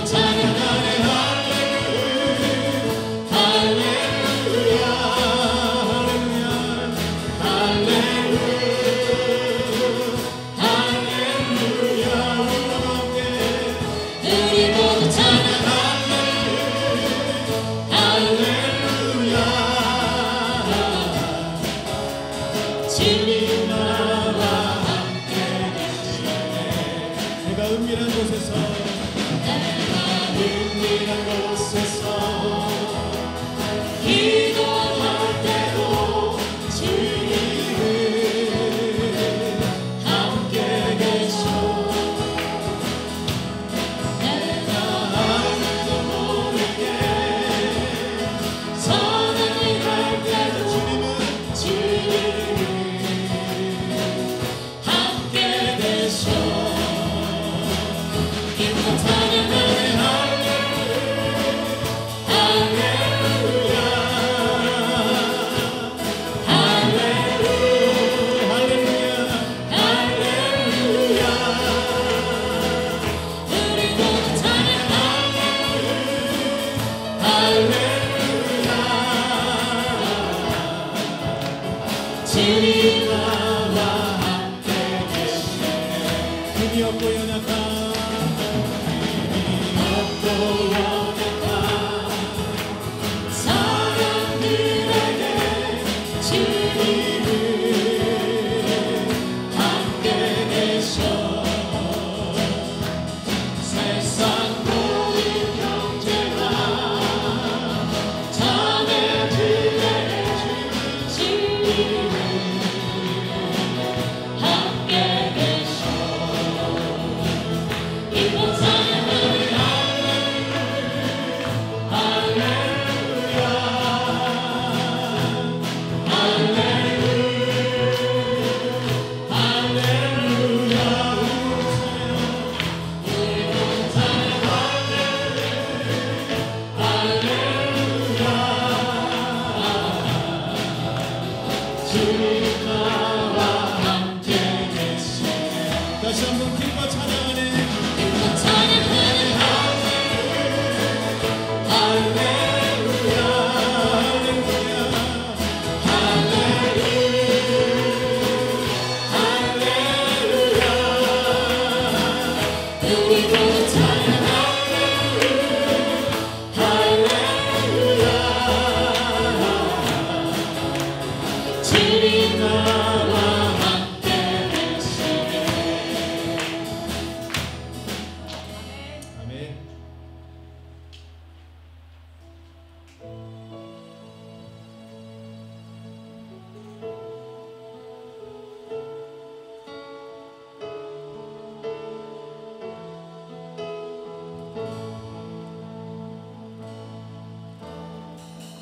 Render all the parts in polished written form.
찬양하네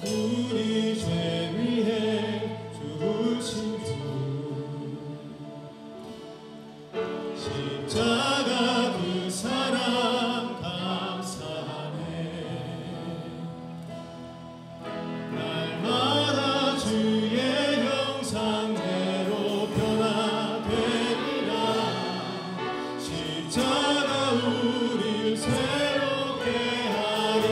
우리 죄 위해 죽으신 주 십자가 그 사랑 감사하네. 날마다 주의 형상대로 변화되리라. 십자가 우릴 새롭게 하리.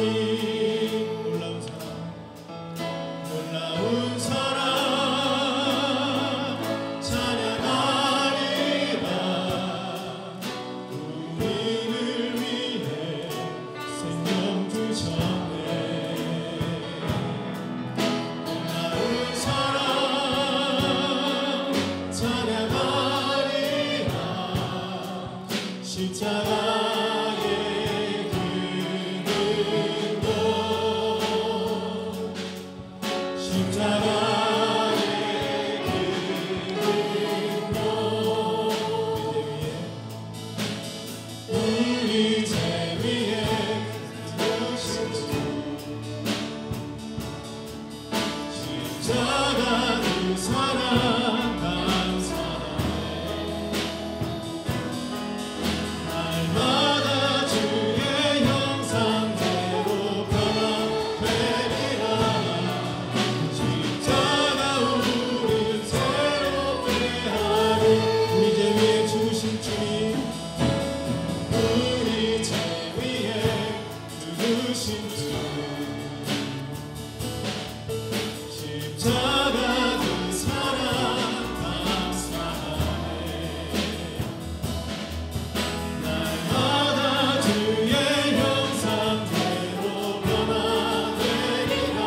놀라운 사랑 찬양하리라. 우리를 위해 생명 주셨네. 놀라운 사랑 찬양하리라. 십자가의 기름도 십자가의 기름도 우리 죄 위에 주신 주 십자가 그 사랑 감사해. 날마다 주의 형상대로 변화되리라. 십자가 우릴 새롭게 하리. 우리 죄 위에 죽으신 주님, 우리 죄 위에 죽으신 주 십자가 그 사랑 감사해. 날마다 주의 형상대로 변화되리라.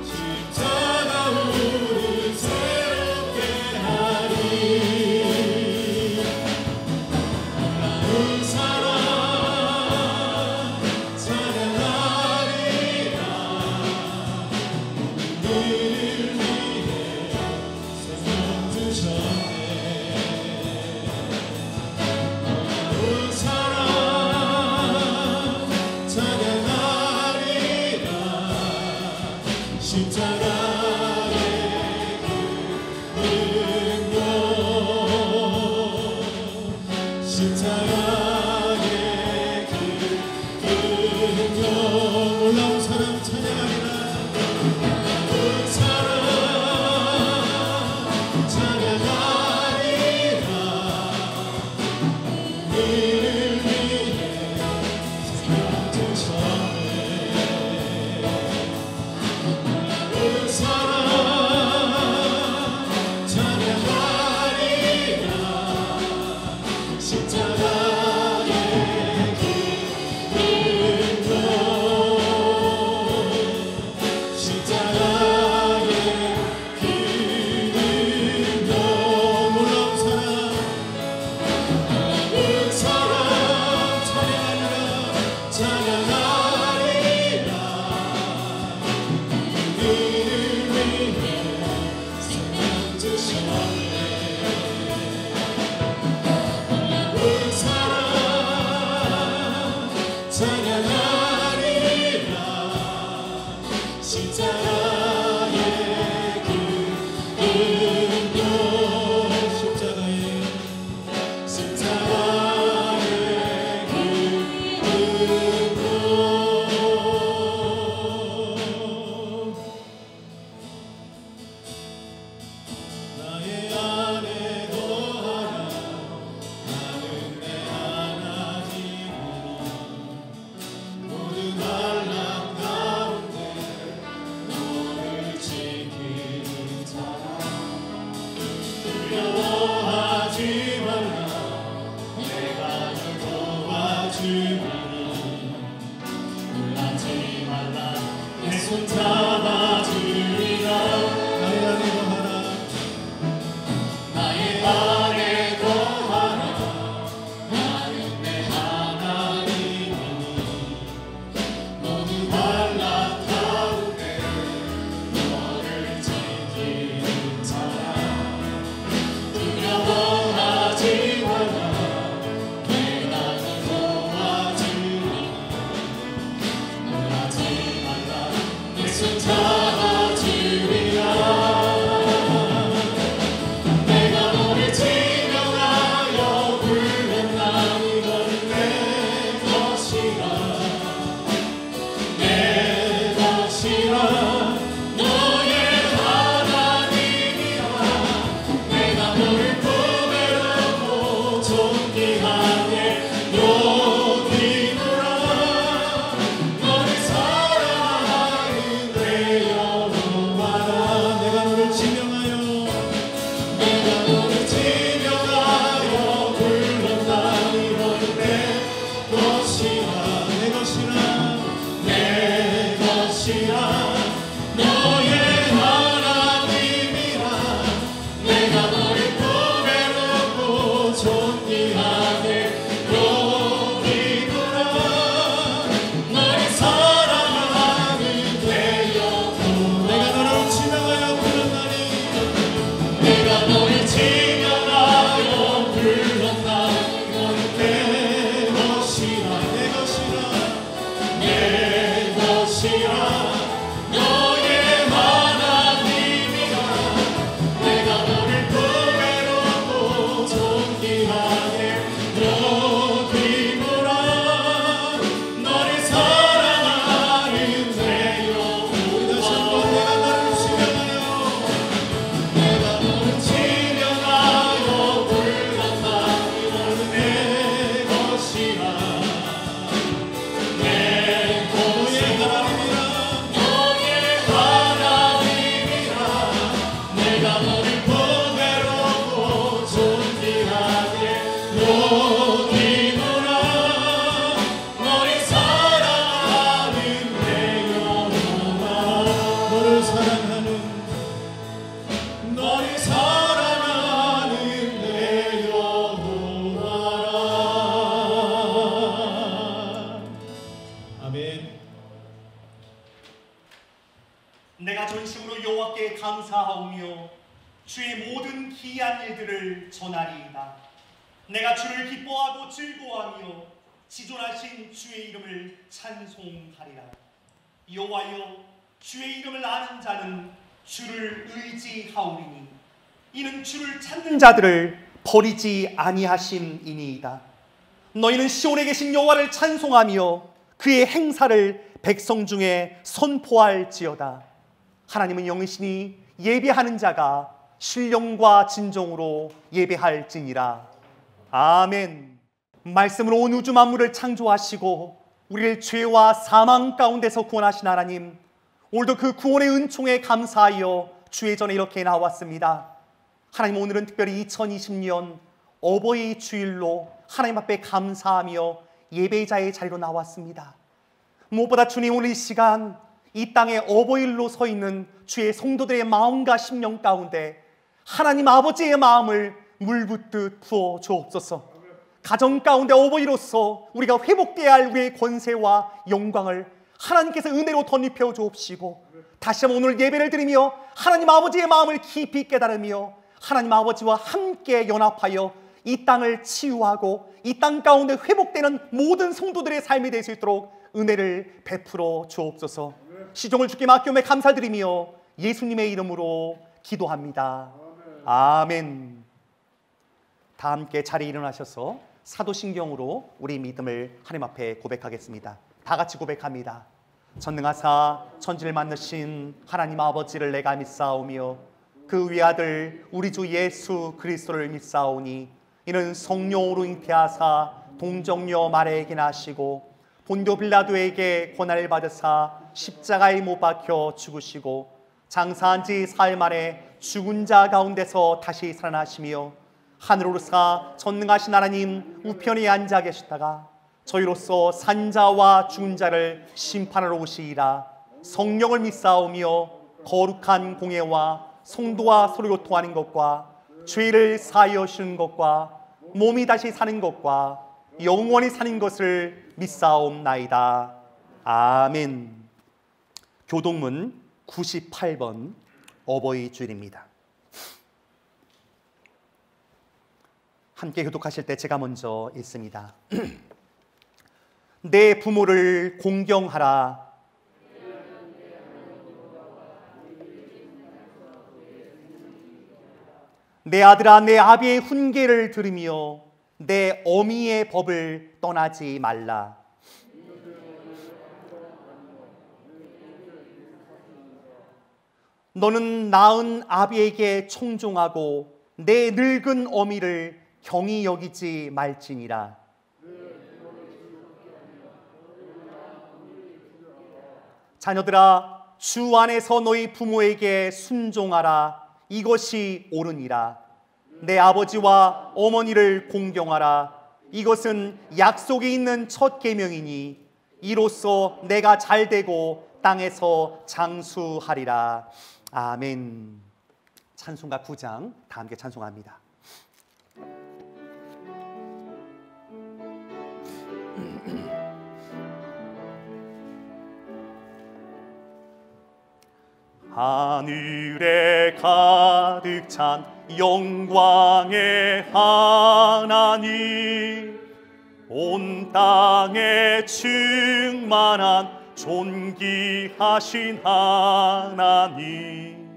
십자가 우릴 새롭게 하리. 놀라운 사랑 찬양하리라. 우리를 위해 생명 주셨네. 놀라운 사랑 찬양하리라. 십자가의 능력 십자가의 능력 놀라운 사랑 찬양하리라. 놀라운 사랑 찬양하리라. 우리를 위해 생명 주셨네. 놀라운 사랑 찬양하리라. 십자가의 기름도 십자가의 기름도 놀라운 사랑 찬양하리라. 찬양하리라. 우리를 위해 생명 주셨네. 놀라운 사랑 찬양하리라. 십자가의 기름도 십자가의 기름도 나의 안에 거하라. 나는 내 하나님이니 것이라 너의 하나님이라 내가 너를 보배롭고 존귀하게 여기노라 너를 사랑하는 내 영혼 다시 한번 내가 너를 지령하여 불렀나니 너는 내 것이라 내가 너를 보배롭고 존귀하게 여기노라 너를 사랑하는 내 영혼아 너를 사랑하는 내 영혼아 아멘. 내가 전심으로 여호와께 감사하오며 주의 모든 기이한 일들을 전하리이다. 내가 주를 기뻐하고 즐거워하며 지존하신 주의 이름을 찬송하리라. 여호와여 주의 이름을 아는 자는 주를 의지하오리니 이는 주를 찾는 자들을 버리지 아니하심이니이다. 너희는 시온에 계신 여호와를 찬송하며 그의 행사를 백성 중에 선포할지어다. 하나님은 영이시니 예배하는 자가 신령과 진정으로 예배할지니라. 아멘. 말씀으로 온 우주 만물을 창조하시고 우리를 죄와 사망 가운데서 구원하신 하나님, 오늘도 그 구원의 은총에 감사하여 주의 전에 이렇게 나왔습니다. 하나님, 오늘은 특별히 2020년 어버이 주일로 하나님 앞에 감사하며 예배자의 자리로 나왔습니다. 무엇보다 주님, 오늘 이 시간 이 땅에 어버이일로 서 있는 주의 성도들의 마음과 심령 가운데 하나님 아버지의 마음을 물붓듯 부어 주옵소서. 가정 가운데 어버이로서 우리가 회복되어야 할 우리의 권세와 영광을 하나님께서 은혜로 덧입혀 주옵시고, 다시 한번 오늘 예배를 드리며 하나님 아버지의 마음을 깊이 깨달으며 하나님 아버지와 함께 연합하여 이 땅을 치유하고 이 땅 가운데 회복되는 모든 성도들의 삶이 될 수 있도록 은혜를 베풀어 주옵소서. 시종을 주께 맡기오며 감사드리며 예수님의 이름으로 기도합니다. 아멘. 다 함께 자리에 일어나셔서 사도신경으로 우리 믿음을 하나님 앞에 고백하겠습니다. 다 같이 고백합니다. 전능하사 천지를 만드신 하나님 아버지를 내가 믿사오며 그 외아들 우리 주 예수 그리스도를 믿사오니 이는 성령으로 잉태하사 동정녀 마리아에게 나시고 본교 빌라도에게 고난을 받으사 십자가에 못 박혀 죽으시고 장사한 지 사흘 만에 죽은 자 가운데서 다시 살아나시며 하늘로서 전능하신 하나님 우편에 앉아 계시다가 저희로서 산자와 죽은 자를 심판하러 오시리라. 성령을 믿사오며 거룩한 공예와 성도와 서로 교통하는 것과 죄를 사하여 주는 것과 몸이 다시 사는 것과 영원히 사는 것을 믿사옵나이다. 아멘. 교동문 98번 어버이 주일입니다. 함께 교독하실 때 제가 먼저 읽습니다. 내 부모를 공경하라. 내 아들아, 내 아비의 훈계를 들으며 내 어미의 법을 떠나지 말라. 너는 낳은 아비에게 청종하고 내 늙은 어미를 경히 여기지 말지니라. 자녀들아, 주 안에서 너희 부모에게 순종하라. 이것이 옳으니라. 내 아버지와 어머니를 공경하라. 이것은 약속이 있는 첫 계명이니 이로써 내가 잘되고 땅에서 장수하리라. 아멘. 찬송가 9장 다 함께 찬송합니다. 하늘에 가득 찬 영광의 하나님, 온 땅에 충만한 존귀하신 하나님,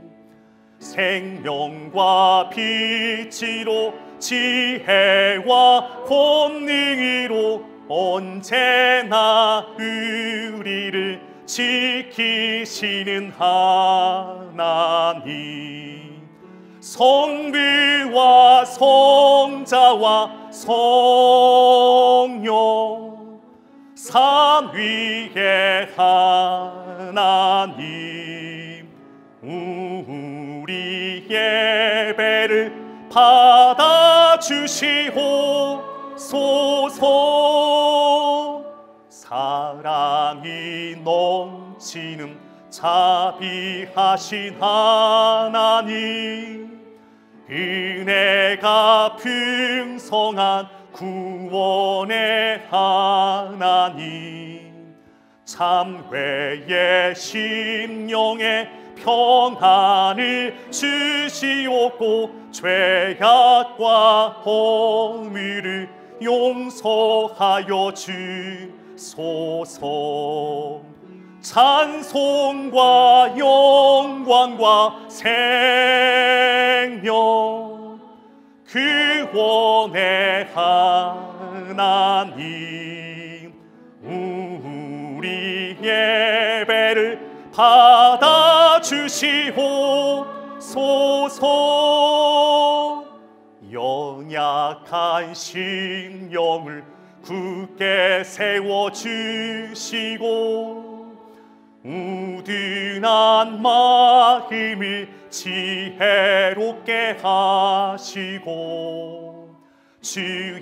생명과 빛으로 지혜와 권능으로 언제나 우리를 지키시는 하나님, 성부와 성자와 성령 삼위의 하나님, 우리 예배를 받아주시옵소서. 사랑이 넘치는 자비하신 하나님, 은혜가 풍성한 구원의 하나님, 참회의 심령에 평안을 주시옵고 죄악과 허물을 용서하여 주소서. 찬송과 영광과 생명 구원의 하나님, 우리 예배를 받아주시옵소서. 연약한 심령을 굳게 세워주시고 우둔한 마음을 지혜롭게 하시고 주의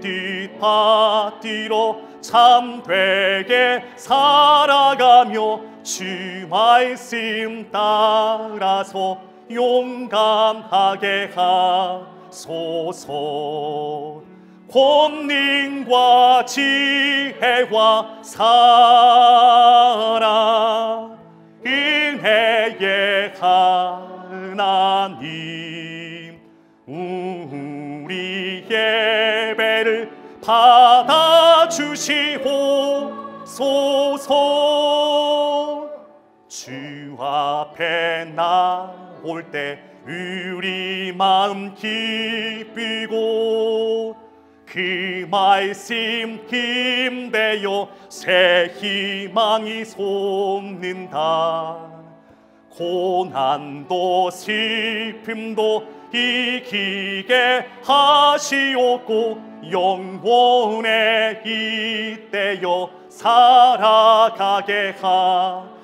뜻 받들어 참되게 살아가며 주 말씀 따라서 용감하게 하소서. 권능과 지혜와 사랑 은혜의 하나님, 우리 예배를 받아주시옵소서. 주 앞에 나올 때 우리 마음 기쁘고 그 말씀 힘되어 새 희망이 솟는다. 고난도 슬픔도 이기게 하시옵고 영원에 잇대어 살아가게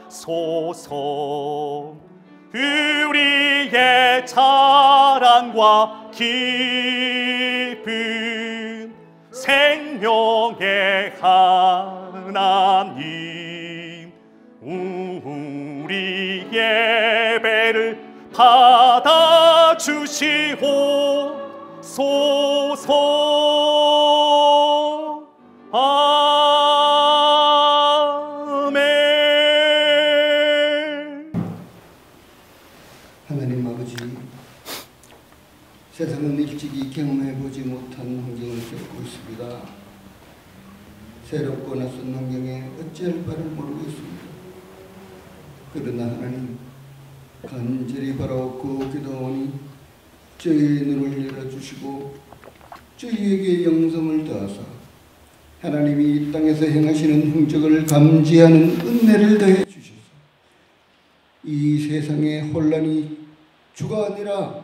하소서. 우리의 자랑과 기쁨 생명의 하나님, 우리 예배를 받아주시옵소서. 아멘. 하나님 아버지, 세상은 일찍이 경험해보지 못한 환경을 겪고 있습니다. 새롭고 낯선 환경에 어찌할 바를 모르고 있습니다. 그러나 하나님, 간절히 바라옵고 기도하오니 저희의 눈을 열어주시고 저희에게 영성을 더하사 하나님이 이 땅에서 행하시는 행적을 감지하는 은혜를 더해 주셔서 이 세상의 혼란이 주가 아니라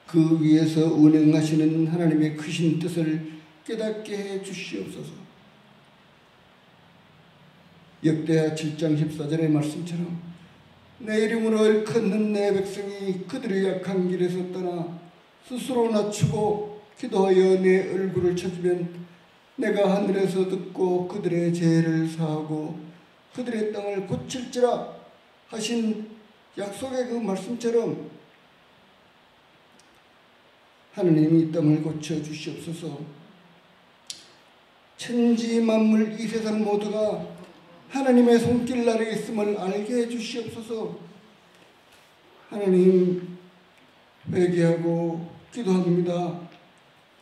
그 위에서 운행하시는 하나님의 크신 뜻을 깨닫게 해 주시옵소서. 역대하 7장 14절의 말씀처럼 내 이름으로 일컫는 내 백성이 그들의 약한 길에서 떠나 스스로 낮추고 기도하여 내 얼굴을 찾으면 내가 하늘에서 듣고 그들의 죄를 사하고 그들의 땅을 고칠지라 하신 약속의 그 말씀처럼 하나님이 이 땅을 고쳐주시옵소서. 천지 만물 이 세상 모두가 하나님의 손길 아래 있음을 알게 해주시옵소서. 하나님, 회개하고 기도합니다.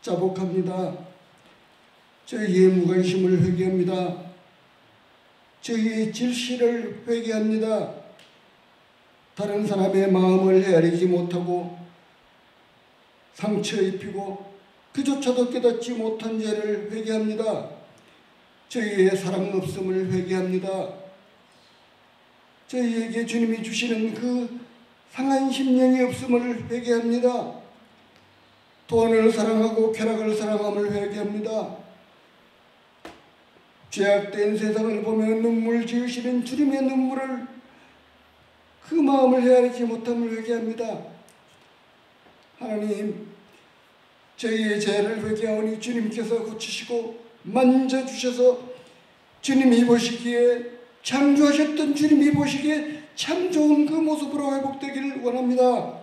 자복합니다. 저희의 무관심을 회개합니다. 저희의 질시를 회개합니다. 다른 사람의 마음을 헤아리지 못하고 상처 입히고 그조차도 깨닫지 못한 죄를 회개합니다. 저희의 사랑 없음을 회개합니다. 저희에게 주님이 주시는 그 상한 심령이 없음을 회개합니다. 돈을 사랑하고 쾌락을 사랑함을 회개합니다. 죄악된 세상을 보며 눈물 지으시는 주님의 눈물을 그 마음을 헤아리지 못함을 회개합니다. 하나님, 저희의 죄를 회개하오니 주님께서 고치시고 만져주셔서 주님이 보시기에 창조하셨던 주님이 보시기에 참 좋은 그 모습으로 회복되기를 원합니다.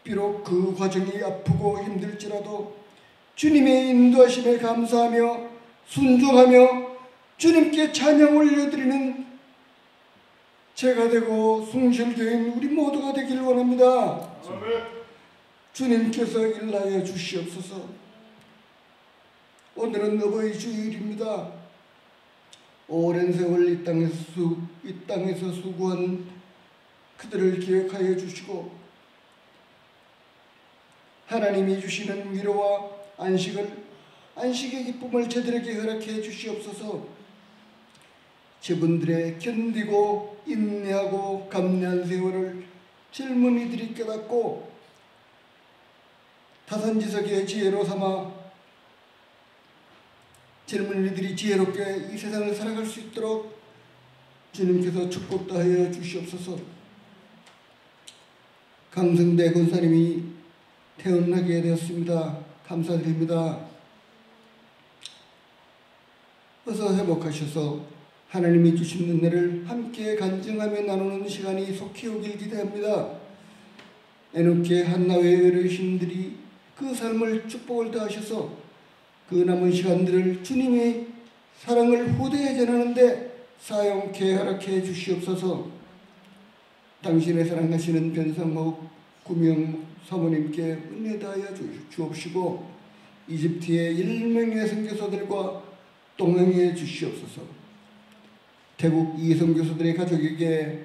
비록 그 과정이 아프고 힘들지라도 주님의 인도하심에 감사하며 순종하며 주님께 찬양 올려드리는 제가 되고 숭실교인 우리 모두가 되기를 원합니다. 주님께서 일하여 주시옵소서. 오늘은 어버이 주일입니다. 오랜 세월 이 땅에서 수고한 그들을 기억하여 주시고 하나님이 주시는 위로와 안식의 기쁨을 저들에게 허락해 주시옵소서. 저분들의 견디고 인내하고 감내한 세월을 젊은이들이 깨닫고 타산지석의 지혜로 삼아 젊은이들이 지혜롭게 이 세상을 살아갈 수 있도록 주님께서 축복도 하여 주시옵소서. 강성대 권사님이 퇴원하게 되었습니다. 감사드립니다. 어서 회복하셔서 하나님이 주신 은혜를 함께 간증하며 나누는 시간이 속히 오길 기대합니다. 에녹의 한나의 어르신들이 그 삶을 축복을 더하셔서 그 남은 시간들을 주님의 사랑을 후대에 전하는데 사용케 허락해 주시옵소서. 당신의 사랑하시는 변상옥 구명 사모님께 은혜 다하여 주옵시고 이집트의 1명의 선교사들과 동행해 주시옵소서. 태국 이선교사들의 가족에게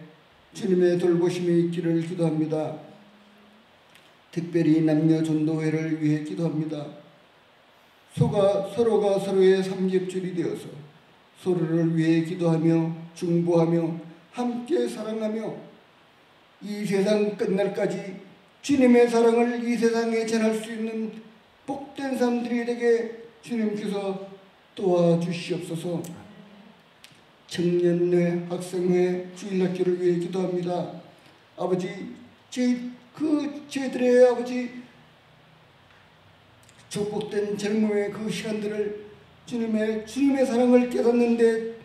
주님의 돌보심이 있기를 기도합니다. 특별히 남녀 전도회를 위해 기도합니다. 서로가 서로의 삼겹줄이 되어서 서로를 위해 기도하며 중보하며 함께 사랑하며 이 세상 끝날까지 주님의 사랑을 이 세상에 전할 수 있는 복된 사람들이 되게 주님께서 도와주시옵소서. 청년회, 학생회, 주일학교를 위해 기도합니다. 아버지, 저희들의 아버지 축복된 젊음의 그 시간들을 주님의 사랑을 깨닫는데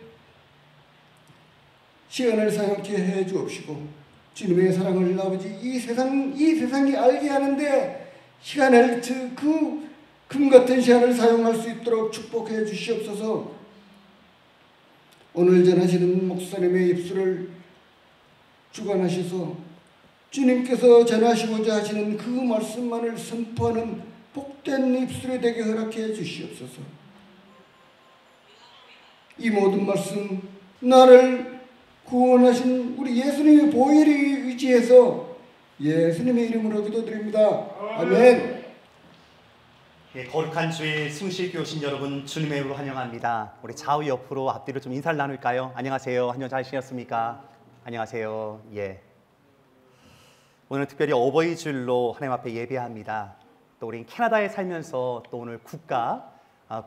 시간을 사용케 해 주옵시고 주님의 사랑을 아버지 이 세상이 알게 하는데 시간을 그 금같은 시간을 사용할 수 있도록 축복해 주시옵소서. 오늘 전하시는 목사님의 입술을 주관하셔서 주님께서 전하시고자 하시는 그 말씀만을 선포하는 복된 입술이 되게 허락해 주시옵소서. 이 모든 말씀 나를 구원하신 우리 예수님의 보혈을 의지해서 예수님의 이름으로 기도드립니다. 아멘. 예, 거룩한 주의 숭실교회 오신 여러분 주님의 이름으로 환영합니다. 우리 좌우 옆으로 앞뒤로 좀 인사를 나눌까요? 안녕하세요. 한 주 잘 지냈습니까? 안녕하세요. 예. 오늘 특별히 어버이 주일로 하나님 앞에 예배합니다. 또 우리 캐나다에 살면서 또 오늘 국가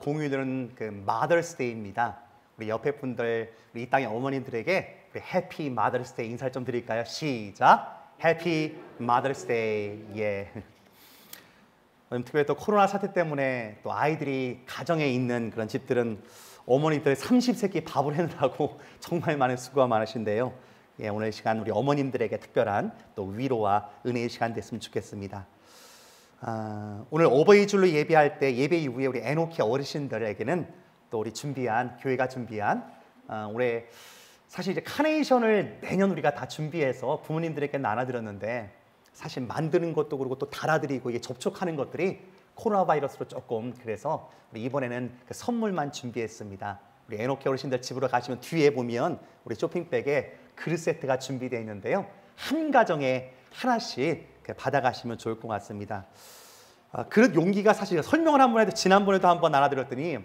공휴일은 그 마더스데이입니다. 우리 옆에 분들, 우리 이 땅의 어머님들에게 해피 마더스데이 인사를 좀 드릴까요? 시작! 해피 마더스데이. 예. 특별히 또 코로나 사태 때문에 또 아이들이 가정에 있는 그런 집들은 어머니들 30세끼 밥을 해느라고 정말 많은 수고가 많으신데요. 예, 오늘 시간 우리 어머님들에게 특별한 또 위로와 은혜의 시간 됐으면 좋겠습니다. 오늘 어버이 주일로 예배할 때 예배 이후에 우리 에녹의 어르신들에게는 또 우리 교회가 준비한 올해 사실 이제 카네이션을 내년 우리가 다 준비해서 부모님들에게 나눠드렸는데 사실 만드는 것도 그렇고 또 달아드리고 이게 접촉하는 것들이 코로나 바이러스로 조금 그래서 우리 이번에는 그 선물만 준비했습니다. 우리 에노케 어르신들 집으로 가시면 뒤에 보면 우리 쇼핑백에 그릇 세트가 준비되어 있는데요. 한 가정에 하나씩 받아가시면 좋을 것 같습니다. 그릇 용기가 사실 설명을 한번 해도 지난번에도 한번 알아드렸더니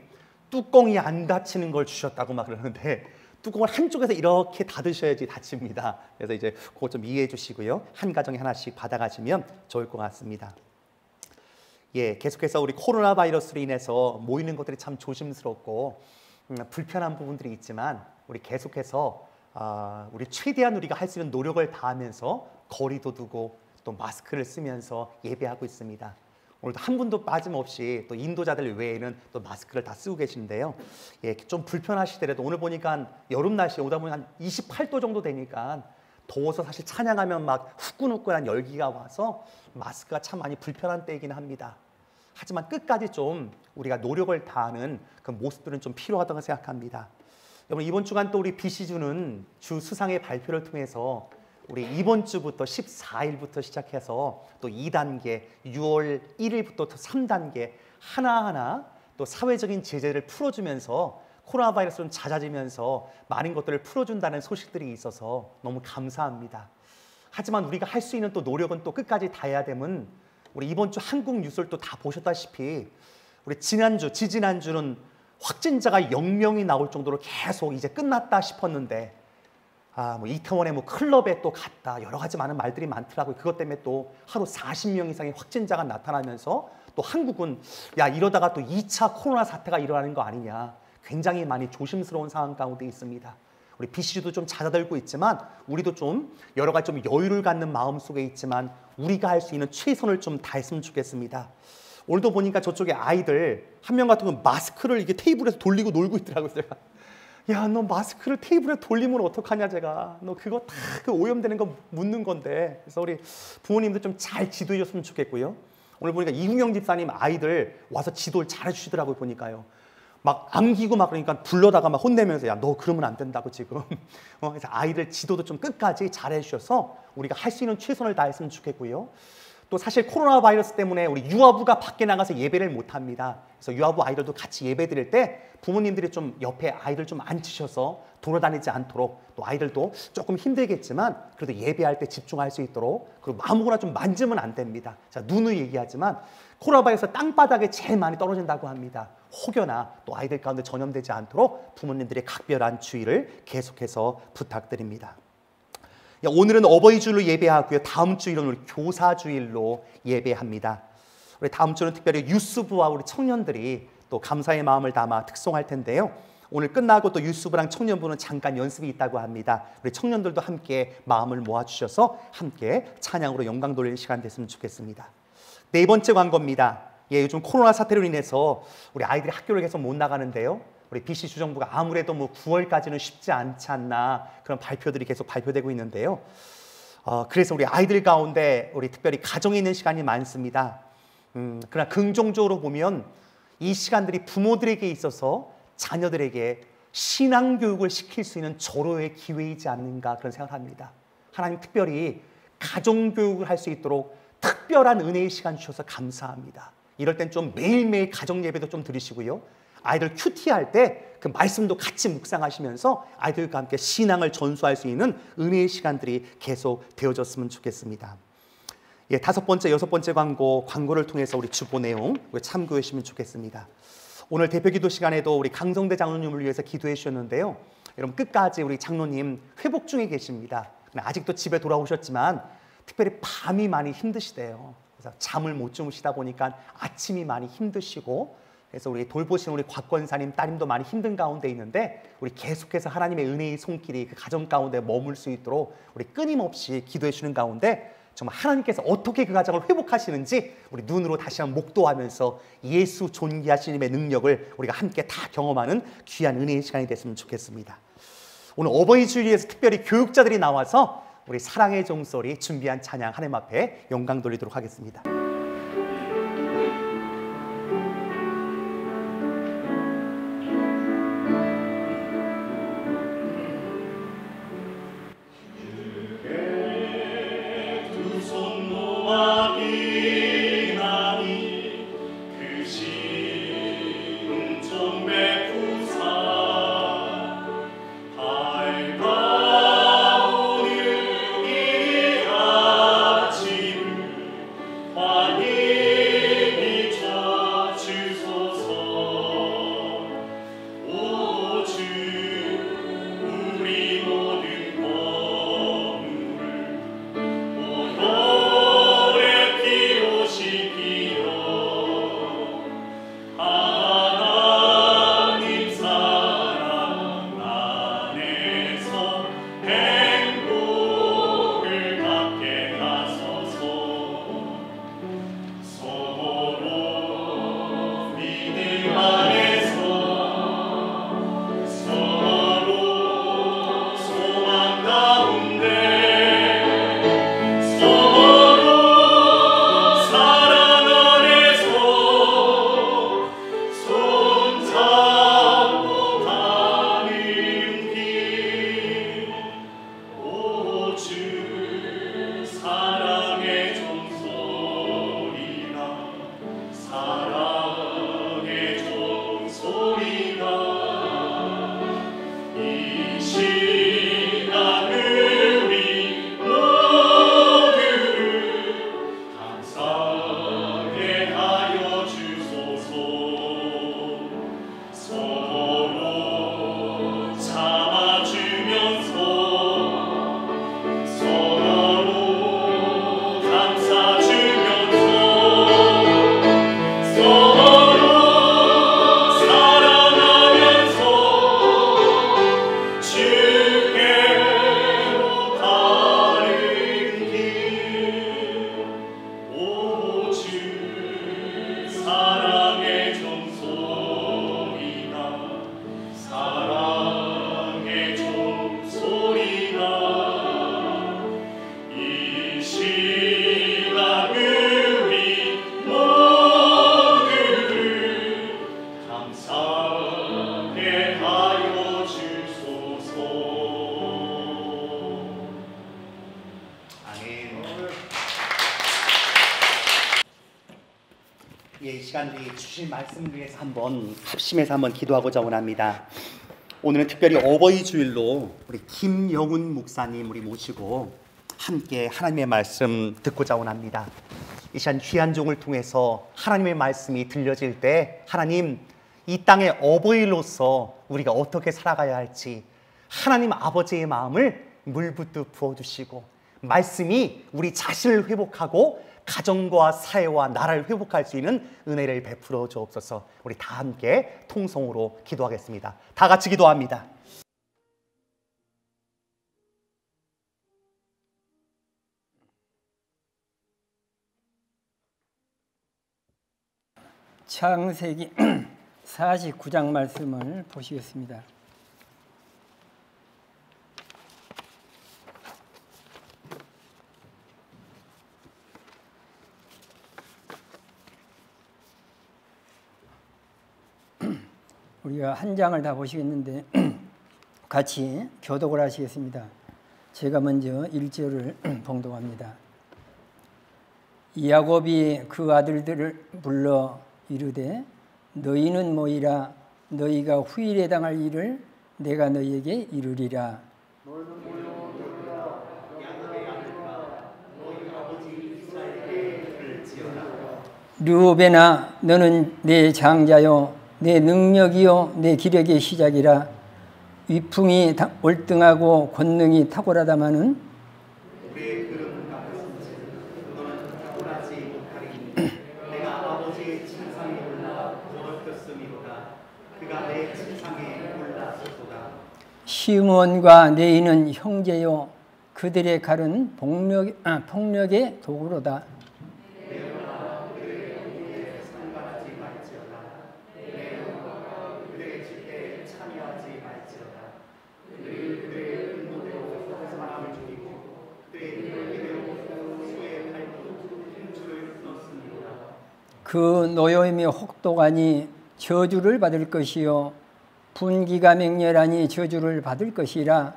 뚜껑이 안 닫히는 걸 주셨다고 막 그러는데 뚜껑을 한쪽에서 이렇게 닫으셔야지 닫힙니다. 그래서 이제 그거 좀 이해해 주시고요. 한 가정에 하나씩 받아가시면 좋을 것 같습니다. 예, 계속해서 우리 코로나 바이러스로 인해서 모이는 것들이 참 조심스럽고 불편한 부분들이 있지만 우리 계속해서 우리 최대한 우리가 할 수 있는 노력을 다하면서 거리도 두고 또 마스크를 쓰면서 예배하고 있습니다. 오늘도 한 분도 빠짐없이 또 인도자들 외에는 또 마스크를 다 쓰고 계시는데요. 예, 좀 불편하시더라도 오늘 보니까 여름 날씨에 오다 보면 한 28도 정도 되니까 더워서 사실 찬양하면 막 후끈후끈한 열기가 와서 마스크가 참 많이 불편한 때이긴 합니다. 하지만 끝까지 좀 우리가 노력을 다하는 그 모습들은 좀 필요하다고 생각합니다. 여러분 이번 주간 또 우리 BC주는 주 수상의 발표를 통해서 우리 이번 주부터 14일부터 시작해서 또 2단계, 6월 1일부터 또 3단계 하나하나 또 사회적인 제재를 풀어주면서 코로나 바이러스는 잦아지면서 많은 것들을 풀어준다는 소식들이 있어서 너무 감사합니다. 하지만 우리가 할 수 있는 또 노력은 또 끝까지 다해야 되면 우리 이번 주 한국 뉴스를 또 다 보셨다시피 우리 지지난주는 확진자가 0명이 나올 정도로 계속 이제 끝났다 싶었는데 뭐 이태원에 뭐 클럽에 또 갔다 여러 가지 많은 말들이 많더라고요. 그것 때문에 또 하루 40명 이상의 확진자가 나타나면서 또 한국은 야 이러다가 또 2차 코로나 사태가 일어나는 거 아니냐 굉장히 많이 조심스러운 상황 가운데 있습니다. 우리 BC주도 좀 잦아들고 있지만 우리도 좀 여러 가지 좀 여유를 갖는 마음 속에 있지만 우리가 할 수 있는 최선을 좀 다했으면 좋겠습니다. 오늘도 보니까 저쪽에 아이들 한 명 같은 건 마스크를 이게 테이블에서 돌리고 놀고 있더라고요. 제가 야, 너 마스크를 테이블에 돌리면 어떡하냐 제가. 너 그거 다 그 오염되는 거 묻는 건데. 그래서 우리 부모님도 좀 잘 지도해 줬으면 좋겠고요. 오늘 보니까 이훈영 집사님 아이들 와서 지도를 잘 해주시더라고요. 보니까요. 막 안기고 막 그러니까 불러다가 막 혼내면서 야, 너 그러면 안 된다고 지금. 그래서 아이들 지도도 좀 끝까지 잘 해주셔서 우리가 할 수 있는 최선을 다했으면 좋겠고요. 또 사실 코로나 바이러스 때문에 우리 유아부가 밖에 나가서 예배를 못 합니다. 그래서 유아부 아이들도 같이 예배 드릴 때 부모님들이 좀 옆에 아이들 좀 앉히셔서 돌아다니지 않도록 또 아이들도 조금 힘들겠지만 그래도 예배할 때 집중할 수 있도록 그리고 아무거나 좀 만지면 안 됩니다. 자, 누누이 얘기하지만 코로나 바이러스 땅바닥에 제일 많이 떨어진다고 합니다. 혹여나 또 아이들 가운데 전염되지 않도록 부모님들의 각별한 주의를 계속해서 부탁드립니다. 오늘은 어버이주일로 예배하고요. 다음 주일은 우리 교사주일로 예배합니다. 우리 다음 주는 특별히 유스부와 우리 청년들이 또 감사의 마음을 담아 특송할 텐데요. 오늘 끝나고 또 유스부랑 청년부는 잠깐 연습이 있다고 합니다. 우리 청년들도 함께 마음을 모아주셔서 함께 찬양으로 영광 돌리는 시간 됐으면 좋겠습니다. 네 번째 광고입니다. 예, 요즘 코로나 사태로 인해서 우리 아이들이 학교를 계속 못 나가는데요. 우리 BC 주정부가 아무래도 뭐 9월까지는 쉽지 않지 않나 그런 발표들이 계속 발표되고 있는데요. 그래서 우리 아이들 가운데 우리 특별히 가정에 있는 시간이 많습니다. 그러나 긍정적으로 보면 이 시간들이 부모들에게 있어서 자녀들에게 신앙 교육을 시킬 수 있는 절호의 기회이지 않는가 그런 생각을 합니다. 하나님 특별히 가정 교육을 할 수 있도록 특별한 은혜의 시간 주셔서 감사합니다. 이럴 땐 좀 매일매일 가정 예배도 좀 드리시고요. 아이들 큐티할 때 그 말씀도 같이 묵상하시면서 아이들과 함께 신앙을 전수할 수 있는 은혜의 시간들이 계속 되어졌으면 좋겠습니다. 예, 다섯 번째, 여섯 번째 광고를 통해서 우리 주보 내용 참고해 주시면 좋겠습니다. 오늘 대표기도 시간에도 우리 강성대 장로님을 위해서 기도해 주셨는데요. 여러분 끝까지 우리 장로님 회복 중에 계십니다. 아직도 집에 돌아오셨지만 특별히 밤이 많이 힘드시대요. 그래서 잠을 못 주무시다 보니까 아침이 많이 힘드시고 그래서 우리 돌보시는 우리 곽권사님 따님도 많이 힘든 가운데 있는데 우리 계속해서 하나님의 은혜의 손길이 그 가정 가운데 머물 수 있도록 우리 끊임없이 기도해 주는 가운데 정말 하나님께서 어떻게 그 가정을 회복하시는지 우리 눈으로 다시 한번 목도하면서 예수 존귀하시님의 능력을 우리가 함께 다 경험하는 귀한 은혜의 시간이 됐으면 좋겠습니다. 오늘 어버이 주일에서 특별히 교육자들이 나와서 우리 사랑의 종소리 준비한 찬양 하나님 앞에 영광 돌리도록 하겠습니다. 그 심정 베푸사 시간 우리 주실 말씀을 위해서 한번 합심해서 한번 기도하고자 원합니다. 오늘은 특별히 어버이 주일로 우리 김영훈 목사님 우리 모시고 함께 하나님의 말씀 듣고자 원합니다. 이 시간 귀한 종을 통해서 하나님의 말씀이 들려질 때 하나님 이 땅의 어버이로서 우리가 어떻게 살아가야 할지 하나님 아버지의 마음을 물붓듯 부어주시고 말씀이 우리 자신을 회복하고 가정과 사회와 나라를 회복할 수 있는 은혜를 베풀어 주옵소서. 우리 다 함께 통성으로 기도하겠습니다. 다 같이 기도합니다. 창세기 49장 말씀을 보시겠습니다. 우리가 한 장을 다 보시겠는데 같이 교독을 하시겠습니다. 제가 먼저 1절을 봉독합니다. 야곱이 그 아들들을 불러 이르되 너희는 모이라 너희가 후일에 당할 일을 내가 너희에게 이르리라. 르우벤아 너는 내 장자요 내 능력이요 내 기력의 시작이라. 위풍이 월등하고 권능이 탁월하다마는 우리의 그릇 같은지 너는 탁월하지 못하리니 내가 아버지의 침상에 올라 더럽혔음이로다. 그가 내 침상에 올랐었도다. 시므온과 네이는 형제요 그들의 칼은 폭력의 도구로다. 그 노여움이 혹독하니 저주를 받을 것이요 분기가 맹렬하니 저주를 받을 것이라.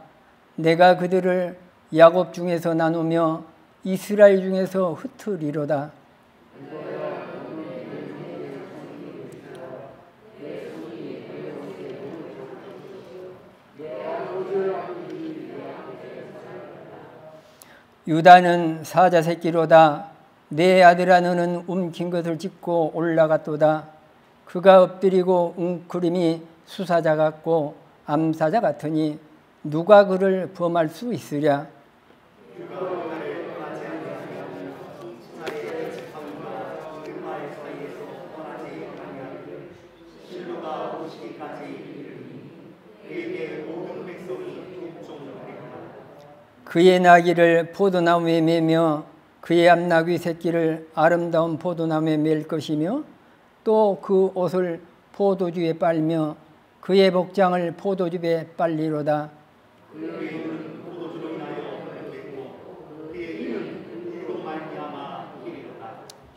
내가 그들을 야곱 중에서 나누며 이스라엘 중에서 흩으리로다. 유다는 사자 새끼로다. 내 아들아 너는 움킨 것을 짚고 올라갔도다. 그가 엎드리고 웅크림이 수사자 같고 암사자 같으니 누가 그를 범할 수 있으랴. 그의 나귀를 포도나무에 매며 그의 암나귀 새끼를 아름다운 포도나무에 맬 것이며 또 그 옷을 포도주에 빨며 그의 복장을 포도즙에 빨리로다.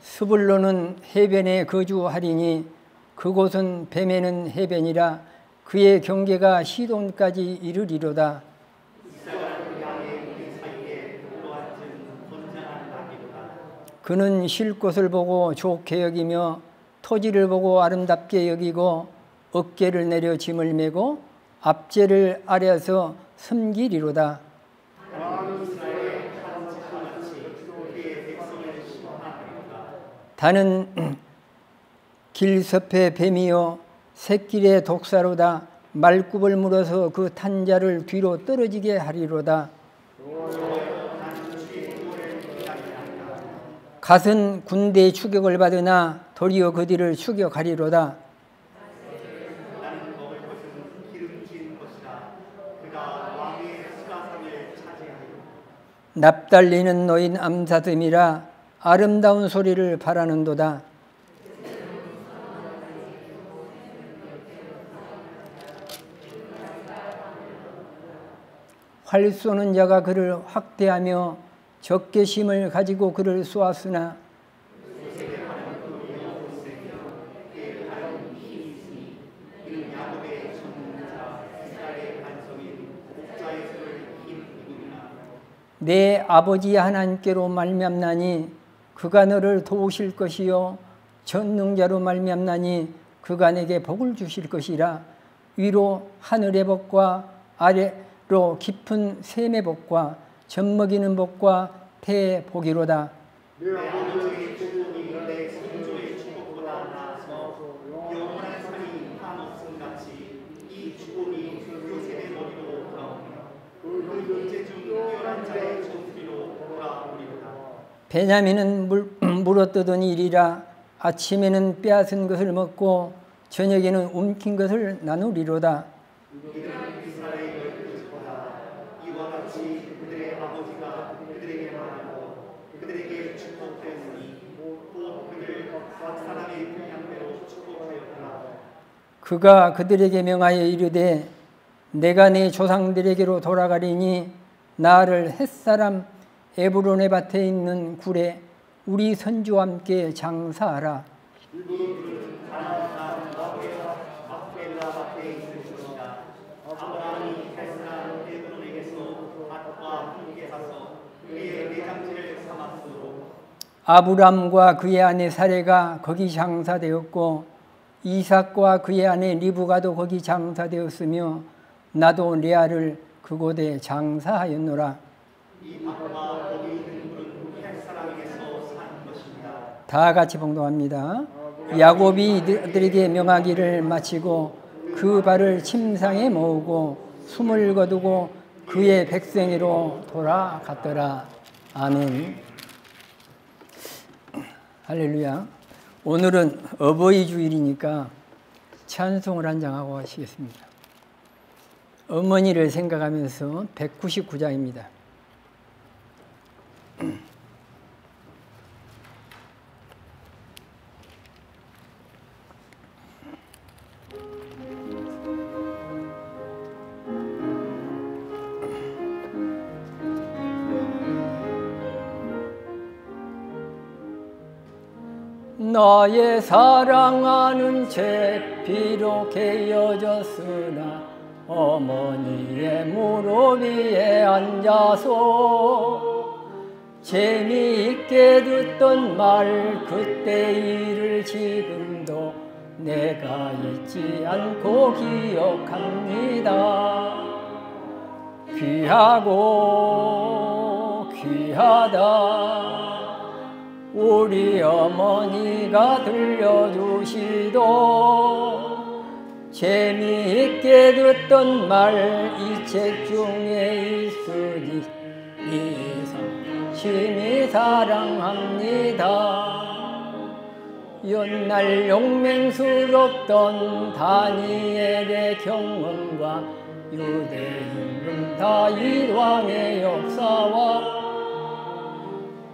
스불론은 해변에 거주하리니 그곳은 뱀에는 해변이라. 그의 경계가 시돈까지 이르리로다. 그는 쉴 곳을 보고 좋게 여기며 토지를 보고 아름답게 여기고 어깨를 내려 짐을 메고 앞제를 아래서 섬기리로다. 다는 길섭의 뱀이요 새길의 독사로다. 말굽을 물어서 그 탄자를 뒤로 떨어지게 하리로다. 갓은 군대의 추격을 받으나 도리어 그 뒤를 추격하리로다. 납달리는 노인 암사듬이라. 아름다운 소리를 바라는도다. 활 쏘는 자가 그를 확대하며 적개심을 가지고 그를 쏘았으나 내 아버지 하나님께로 말미암나니 그가 너를 도우실 것이요 전능자로 말미암나니 그가 내게 복을 주실 것이라. 위로 하늘의 복과 아래로 깊은 샘의 복과 젖먹이는 복과 태의 복이로다. 내 아버지의 축복이 내 성조의 축복보다 나아서 영원한 삶이 한없음 같이 이 축복이 요셉의 머리로 돌아오며 그 형제 중 뛰어난 자의 정수리로 돌아오리로다. 베냐민은 물어뜯은 일이라. 아침에는 빼앗은 것을 먹고 저녁에는 움킨 것을 나누리로다. 이들은 이스라엘의 그릇보다 이와 같이 그들의 아버지가 그들에게 말하고 그들에게 축복했으니 곧 그들 각 사람의 분량대로 축복하였구나. 그가 그들에게 명하여 이르되 내가 내 조상들에게로 돌아가리니 나를 햇사람 에브론의 밭에 있는 굴에 우리 선주와 함께 장사하라. 막벨라 밭에 있을 것이다. 아브라함이 햇사람 에브론에게서 밭과 함께 사서 그의 내장지를 삼았으므로 아브람과 그의 아내 사레가 거기 장사되었고 이삭과 그의 아내 리브가도 거기 장사되었으며 나도 레아를 그곳에 장사하였노라. 이 밭과 거기 있는 굴은 햇사람에게서 산 것입니다. 다 같이 봉독합니다. 야곱이 이들에게 명하기를 마치고 그 발을 침상에 모으고 숨을 거두고 그의 백성으로 돌아갔더라. 아멘. 할렐루야. 오늘은 어버이 주일이니까 찬송을 한 장 하고 하시겠습니다. 어머니를 생각하면서 199장입니다. 나의 사랑하는 채 비록 헤어졌으나 어머니의 무릎 위에 앉아서 재미있게 듣던 말 그때 일을 지금도 내가 잊지 않고 기억합니다. 귀하고 귀하다 우리 어머니가 들려주시도 재미있게 듣던 말 이 책 중에 있으니 이성 심히 사랑합니다. 옛날 용맹스럽던 다니엘의 경험과 유대 임금 다윗 왕의 역사와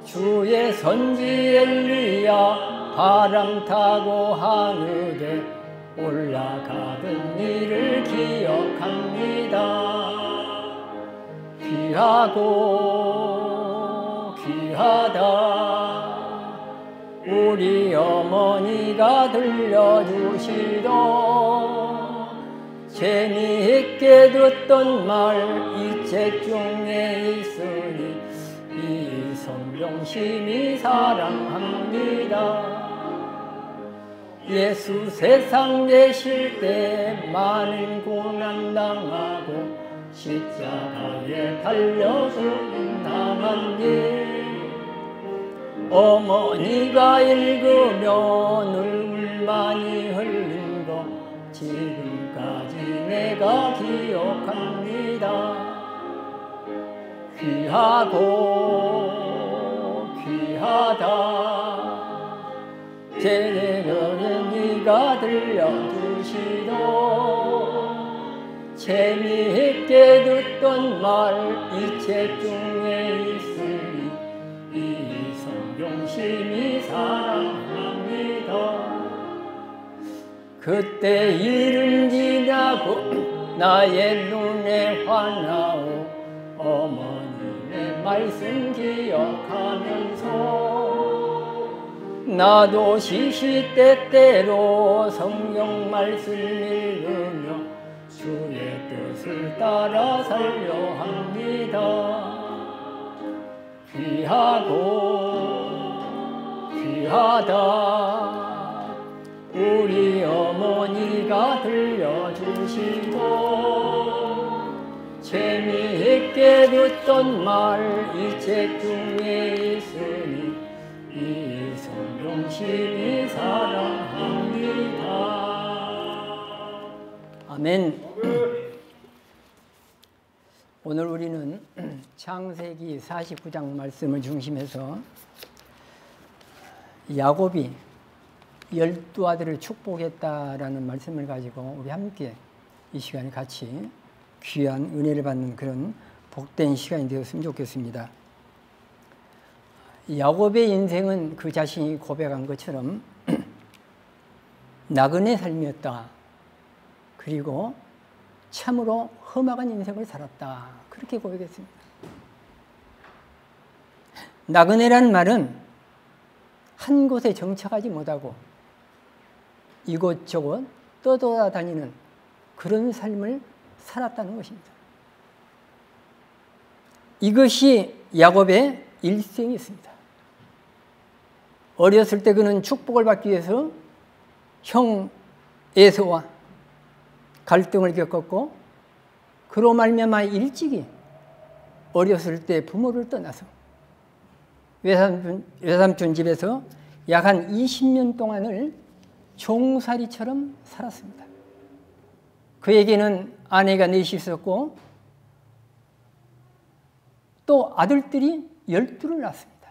주의 선지 엘리야 바람 타고 하늘에 올라가던 일을 기억합니다. 귀하고 귀하다 우리 어머니가 들려주시던 재미있게 듣던 말 이 책 중에 있으니 이 성경 심히 사랑합니다. 예수 세상 계실 때 많은 고난 당하고 십자가에 달려 죽임당한 일 어머니가 읽으며 눈물 많이 흘린 거 지금까지 내가 기억합니다. 귀하고 귀하다 제대로는 네가 들려주시도 재미있게 듣던 말 이 책 중에 있으니 이 성경 심히 사랑합니다. 그때 일은 지나고 나의 눈에 환하오 어머니의 말씀 기억하면서 나도 시시때때로 성경 말씀 읽으며 주의 뜻을 따라 살려 합니다. 귀하고 귀하다 소리가 들려주시고 재미있게 듣던 말 이 책 중에 있으니 이 성경심이 사랑합니다. 아멘. 오늘 우리는 창세기 49장 말씀을 중심해서 야곱이 12아들을 축복했다라는 말씀을 가지고 우리 함께 이 시간에 같이 귀한 은혜를 받는 그런 복된 시간이 되었으면 좋겠습니다. 야곱의 인생은 그 자신이 고백한 것처럼 나그네 삶이었다. 그리고 참으로 험악한 인생을 살았다. 그렇게 고백했습니다. 나그네라는 말은 한 곳에 정착하지 못하고 이곳저곳 떠돌아다니는 그런 삶을 살았다는 것입니다. 이것이 야곱의 일생이었습니다. 어렸을 때 그는 축복을 받기 위해서 형 에서와 갈등을 겪었고 그로 말미암아 일찍이 어렸을 때 부모를 떠나서 외삼촌 집에서 약 한 20년 동안을 종살이처럼 살았습니다. 그에게는 아내가 넷이 있었고 또 아들들이 12를 낳았습니다.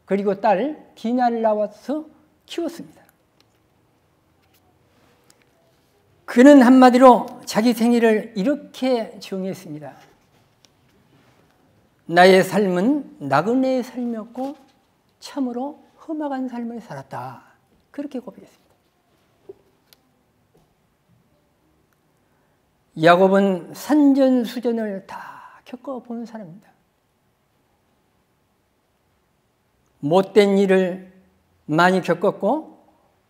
그리고 딸 디나를 낳아서 키웠습니다. 그는 한마디로 자기 생애를 이렇게 정의했습니다. 나의 삶은 나그네의 삶이었고 참으로 험악한 삶을 살았다. 그렇게 고백했습니다. 야곱은 산전수전을 다 겪어본 사람입니다. 못된 일을 많이 겪었고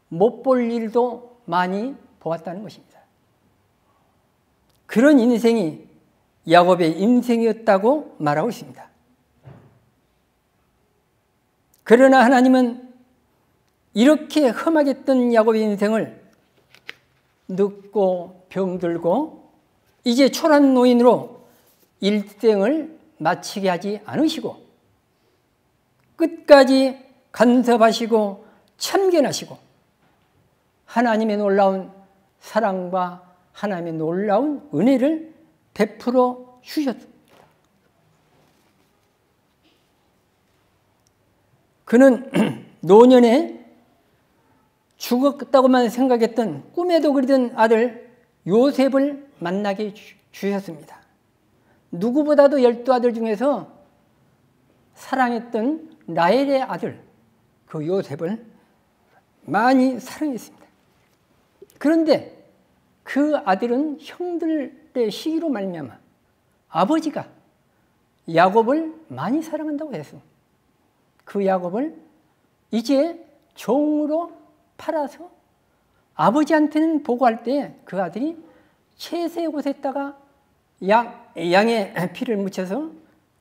못 볼 일도 많이 보았다는 것입니다. 그런 인생이 야곱의 인생이었다고 말하고 있습니다. 그러나 하나님은 이렇게 험하겠던 야곱의 인생을 늙고 병들고 이제 초란 노인으로 일생을 마치게 하지 않으시고 끝까지 간섭하시고 참견하시고 하나님의 놀라운 사랑과 하나님의 놀라운 은혜를 베풀어 주셨습니다. 그는 노년에 죽었다고만 생각했던 꿈에도 그리던 아들 요셉을 만나게 주셨습니다. 누구보다도 12아들 중에서 사랑했던 라헬의 아들 그 요셉을 많이 사랑했습니다. 그런데 그 아들은 형들의 시기로 말미암아 아버지가 야곱을 많이 사랑한다고 해서 그 야곱을 이제 종으로 팔아서 아버지한테는 보고할 때 그 아들이 채세 곳에다가 양의 피를 묻혀서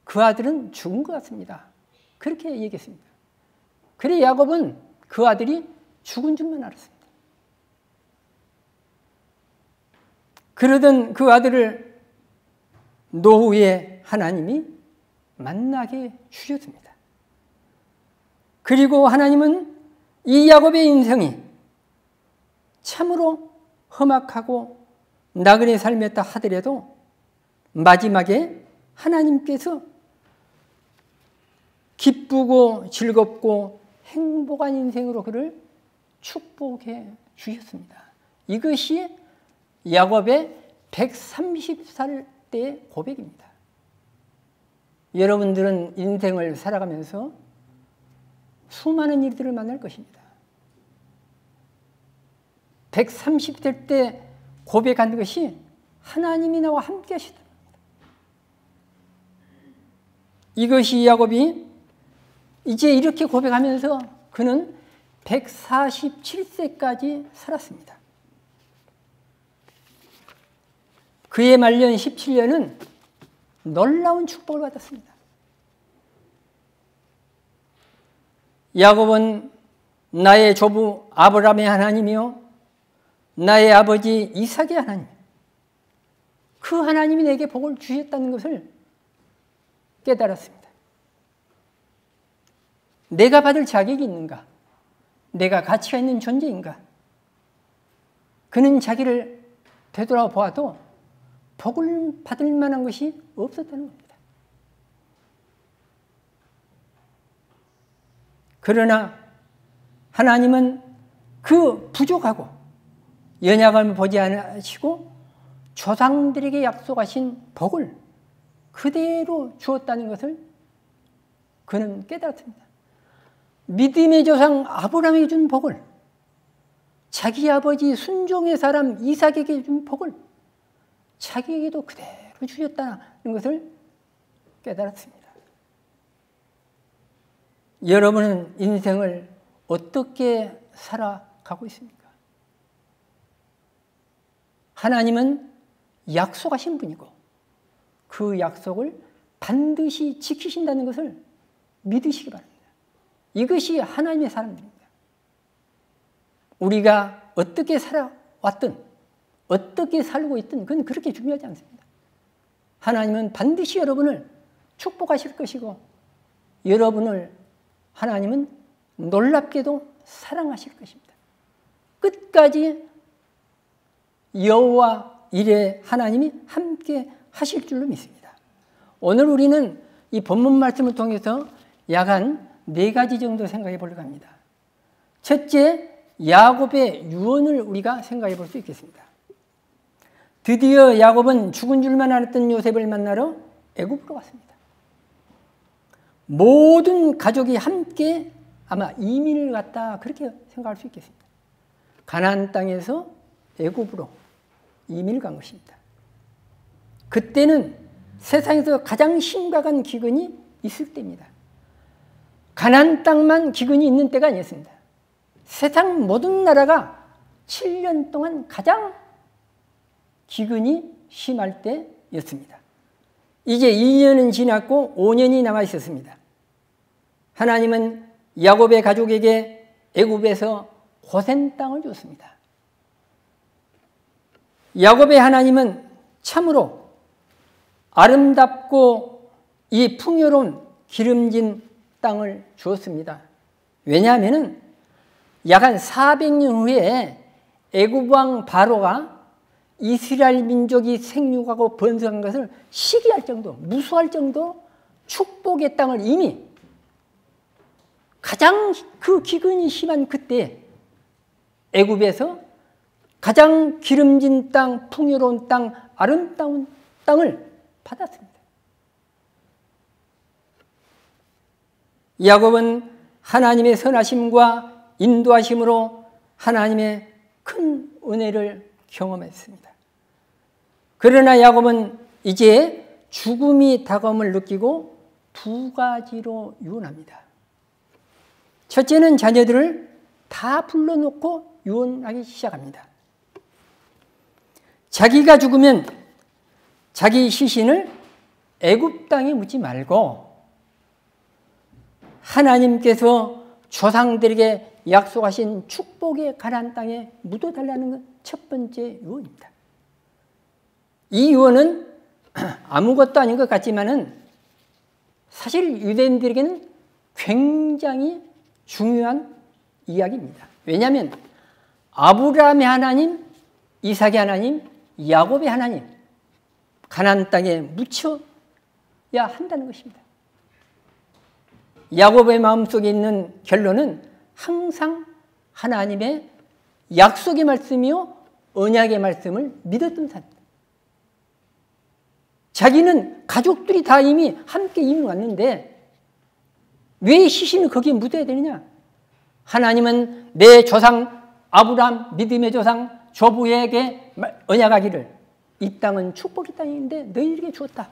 그 아들은 죽은 것 같습니다. 그렇게 얘기했습니다. 그래 야곱은 그 아들이 죽은 줄만 알았습니다. 그러던 그 아들을 노후에 하나님이 만나게 주셨습니다. 그리고 하나님은 이 야곱의 인생이 참으로 험악하고 나그네 삶이었다 하더라도 마지막에 하나님께서 기쁘고 즐겁고 행복한 인생으로 그를 축복해 주셨습니다. 이것이 야곱의 130살 때의 고백입니다. 여러분들은 인생을 살아가면서 수많은 일들을 만날 것입니다. 130살 때 고백한 것이 하나님이 나와 함께 하시다. 이것이 야곱이 이제 이렇게 고백하면서 그는 147세까지 살았습니다. 그의 말년 17년은 놀라운 축복을 받았습니다. 야곱은 나의 조부 아브라함의 하나님이요 나의 아버지 이삭의 하나님, 그 하나님이 내게 복을 주셨다는 것을 깨달았습니다. 내가 받을 자격이 있는가? 내가 가치가 있는 존재인가? 그는 자기를 되돌아보아도 복을 받을 만한 것이 없었다는 겁니다. 그러나 하나님은 그 부족하고 연약함을 보지 않으시고 조상들에게 약속하신 복을 그대로 주었다는 것을 그는 깨달았습니다. 믿음의 조상 아브라함에게 준 복을, 자기 아버지 순종의 사람 이삭에게 준 복을 자기에게도 그대로 주셨다는 것을 깨달았습니다. 여러분은 인생을 어떻게 살아가고 있습니까? 하나님은 약속하신 분이고 그 약속을 반드시 지키신다는 것을 믿으시기 바랍니다. 이것이 하나님의 사람들입니다. 우리가 어떻게 살아왔든 어떻게 살고 있든 그건 그렇게 중요하지 않습니다. 하나님은 반드시 여러분을 축복하실 것이고 여러분을 하나님은 놀랍게도 사랑하실 것입니다. 끝까지 여호와 이레 하나님이 함께 하실 줄로 믿습니다. 오늘 우리는 이 본문 말씀을 통해서 약 한 4가지 정도 생각해 보려고 합니다. 첫째, 야곱의 유언을 우리가 생각해 볼 수 있겠습니다. 드디어 야곱은 죽은 줄만 알았던 요셉을 만나러 애굽으로 갔습니다. 모든 가족이 함께 아마 이민을 갔다 그렇게 생각할 수 있겠습니다. 가나안 땅에서 애굽으로 이민을 간 것입니다. 그때는 세상에서 가장 심각한 기근이 있을 때입니다. 가나안 땅만 기근이 있는 때가 아니었습니다. 세상 모든 나라가 7년 동안 가장 기근이 심할 때였습니다. 이제 2년은 지났고 5년이 남아 있었습니다. 하나님은 야곱의 가족에게 애굽에서 고센 땅을 줬습니다. 야곱의 하나님은 참으로 아름답고 이 풍요로운 기름진 땅을 주었습니다. 왜냐하면 약 한 400년 후에 애굽 왕 바로가 이스라엘 민족이 생육하고 번성한 것을 시기할 정도, 무수할 정도 축복의 땅을 이미 가장 그 기근이 심한 그때 애굽에서 가장 기름진 땅, 풍요로운 땅, 아름다운 땅을 받았습니다. 야곱은 하나님의 선하심과 인도하심으로 하나님의 큰 은혜를 경험했습니다. 그러나 야곱은 이제 죽음이 다가옴을 느끼고 2가지로 유언합니다. 첫째는 자녀들을 다 불러놓고 유언하기 시작합니다. 자기가 죽으면 자기 시신을 애굽 땅에 묻지 말고 하나님께서 조상들에게 약속하신 축복의 가나안 땅에 묻어달라는 첫 번째 유언입니다. 이 유언은 아무것도 아닌 것 같지만은 사실 유대인들에게는 굉장히 중요한 이야기입니다. 왜냐하면 아브라함의 하나님, 이삭의 하나님, 야곱의 하나님, 가나안 땅에 묻혀야 한다는 것입니다. 야곱의 마음속에 있는 결론은 항상 하나님의 약속의 말씀이요 언약의 말씀을 믿었던 사람입니다. 자기는 가족들이 다 이미 함께 이민 왔는데 왜 시신을 거기에 묻어야 되느냐? 하나님은 내 조상 아브라함 믿음의 조상 조부에게 언약하기를 이 땅은 축복의 땅인데 너희에게 주었다.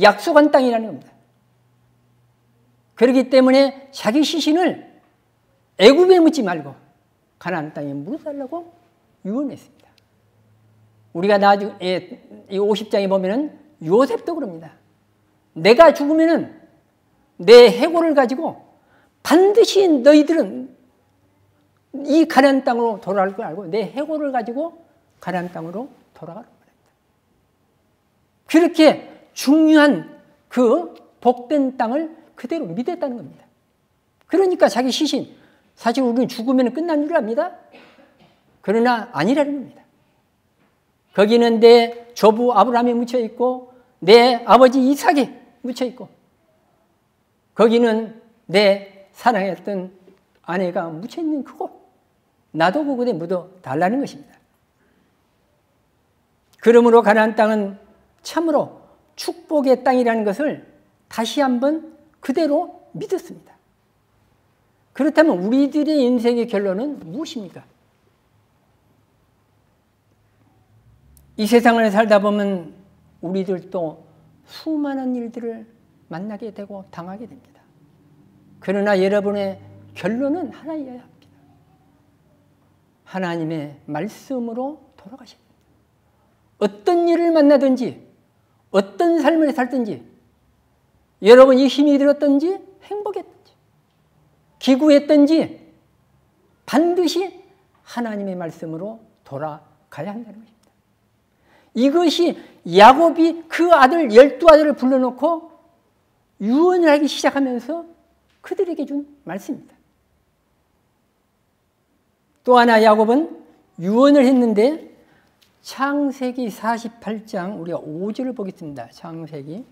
약속한 땅이라는 겁니다. 그렇기 때문에 자기 시신을 애굽에 묻지 말고 가나안 땅에 묻어달라고 유언했습니다. 우리가 나중에 이 50장에 보면은 요셉도 그럽니다. 내가 죽으면은 내 해골을 가지고 반드시 너희들은 이 가나안 땅으로 돌아갈 걸 알고 내 해골을 가지고 가나안 땅으로 돌아가는 겁니다. 그렇게 중요한 그 복된 땅을 그대로 믿었다는 겁니다. 그러니까 자기 시신, 사실 우리는 죽으면 끝난 줄 압니다. 그러나 아니라는 겁니다. 거기는 내 조부 아브라함이 묻혀 있고 내 아버지 이삭이 묻혀 있고 거기는 내 사랑했던 아내가 묻혀 있는 그곳, 나도 그곳에 묻어 달라는 것입니다. 그러므로 가나안 땅은 참으로 축복의 땅이라는 것을 다시 한번 그대로 믿었습니다. 그렇다면 우리들의 인생의 결론은 무엇입니까? 이 세상을 살다 보면 우리들도 수많은 일들을 만나게 되고 당하게 됩니다. 그러나 여러분의 결론은 하나여야 합니다. 하나님의 말씀으로 돌아가셔야 됩니다. 어떤 일을 만나든지 어떤 삶을 살든지 여러분이 힘이 들었든지 행복했든지 기구했든지 반드시 하나님의 말씀으로 돌아가야 한다는 것입니다. 이것이 야곱이 그 아들 12아들을 불러놓고 유언을 하기 시작하면서 그들에게 준 말씀입니다. 또 하나 야곱은 유언을 했는데 창세기 48장 우리가 5절을 보겠습니다. 창세기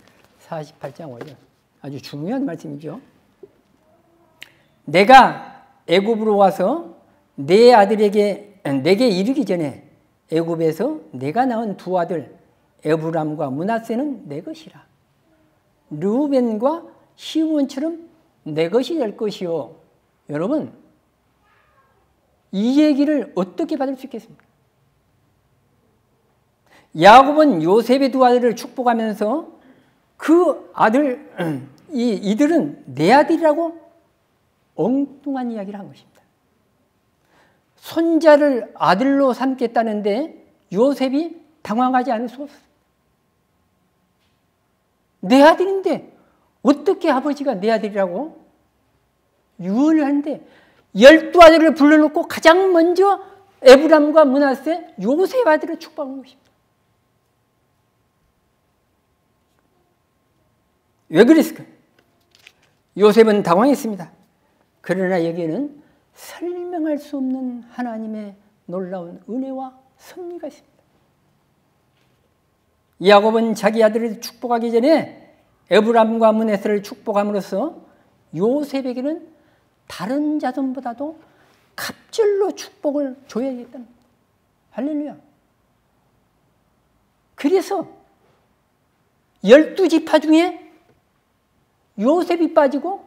48장 5절 아주 중요한 말씀이죠. 내가 애굽으로 와서 내 아들에게 내게 이르기 전에 애굽에서 내가 낳은 두 아들 에브람과 므낫세는 내 것이라. 르우벤과 시므온처럼 내 것이 될 것이요. 여러분 이 얘기를 어떻게 받을 수 있겠습니까? 야곱은 요셉의 두 아들을 축복하면서 그 아들 이들은 내 아들이라고 엉뚱한 이야기를 한 것입니다. 손자를 아들로 삼겠다는데 요셉이 당황하지 않을 수 없어요. 내 아들인데 어떻게 아버지가 내 아들이라고 유언을 하는데 12아들을 불러놓고 가장 먼저 에브람과 므낫세 요셉 아들을 축복한 것입니다. 왜 그랬을까요? 요셉은 당황했습니다. 그러나 여기에는 설명할 수 없는 하나님의 놀라운 은혜와 섭리가 있습니다. 야곱은 자기 아들을 축복하기 전에 에브람과 므낫세를 축복함으로써 요셉에게는 다른 자손보다도 갑절로 축복을 줘야겠다는 겁니다. 할렐루야. 그래서 12지파 중에 요셉이 빠지고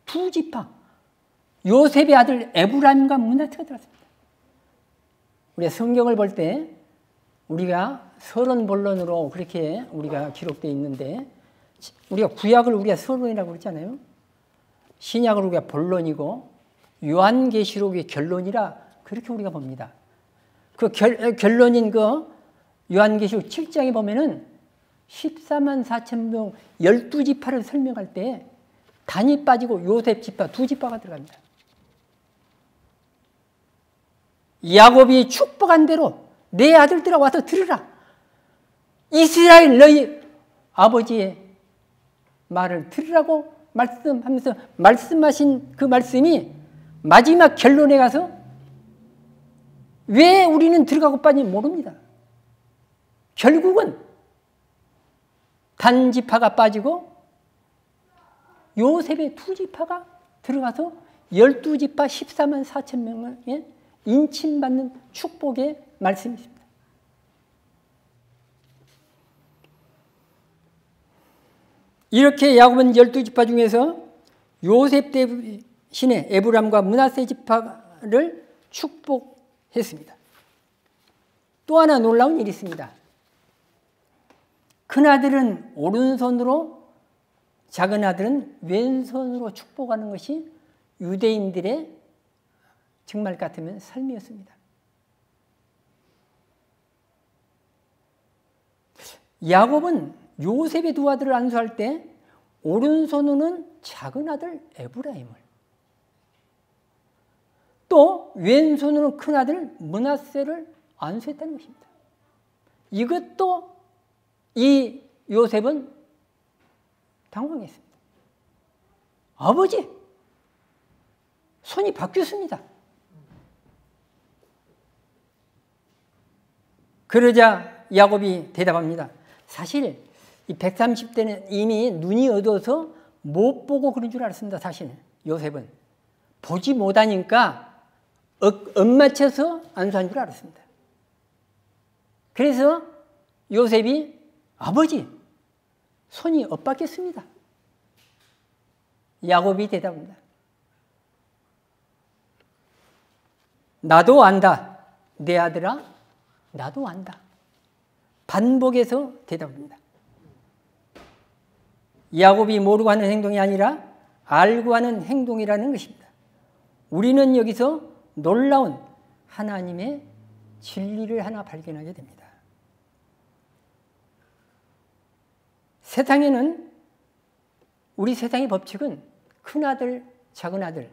2지파 요셉의 아들 에브람과 므낫세가 들어갔습니다. 우리가 성경을 볼 때 우리가 서론본론으로 그렇게 우리가 기록되어 있는데 우리가 구약을 우리가 서론이라고 그러잖아요. 신약을 우리가 본론이고 요한계시록의 결론이라 그렇게 우리가 봅니다. 그 결론인 그 요한계시록 7장에 보면은 14만 4천 명 12지파를 설명할 때 단이 빠지고 요셉 지파 2지파가 들어갑니다. 야곱이 축복한 대로 내 아들들아 와서 들으라. 이스라엘 너희 아버지의 말을 들으라고 말씀하면서 말씀하신 그 말씀이 마지막 결론에 가서 왜 우리는 들어가고 빠지는지 모릅니다. 결국은 단지파가 빠지고 요셉의 2지파가 들어가서 12지파 14만 4천 명을 인침받는 축복의 말씀이 있습니다. 이렇게 야곱은 12지파 중에서 요셉 대신에 에브람과 므낫세 지파를 축복했습니다. 또 하나 놀라운 일이 있습니다. 큰아들은 오른손으로 작은 아들은 왼손으로 축복하는 것이 유대인들의 정말 같으면 삶이었습니다. 야곱은 요셉의 두 아들을 안수할 때 오른손으로는 작은 아들 에브라임을 또 왼손으로 큰아들 므낫세를 안수했다는 것입니다. 이것도 이 요셉은 당황했습니다. 아버지, 손이 바뀌었습니다. 그러자 야곱이 대답합니다. 사실 이 130대는 이미 눈이 어두워서 못 보고 그런 줄 알았습니다. 사실 요셉은 보지 못하니까 엇맞춰서 안수한 줄 알았습니다. 그래서 요셉이 아버지, 손이 엇바뀌었습니다. 야곱이 대답합니다. 나도 안다. 내 아들아, 나도 안다. 반복해서 대답합니다. 야곱이 모르고 하는 행동이 아니라 알고 하는 행동이라는 것입니다. 우리는 여기서 놀라운 하나님의 진리를 하나 발견하게 됩니다. 세상에는, 우리 세상의 법칙은 큰아들, 작은아들,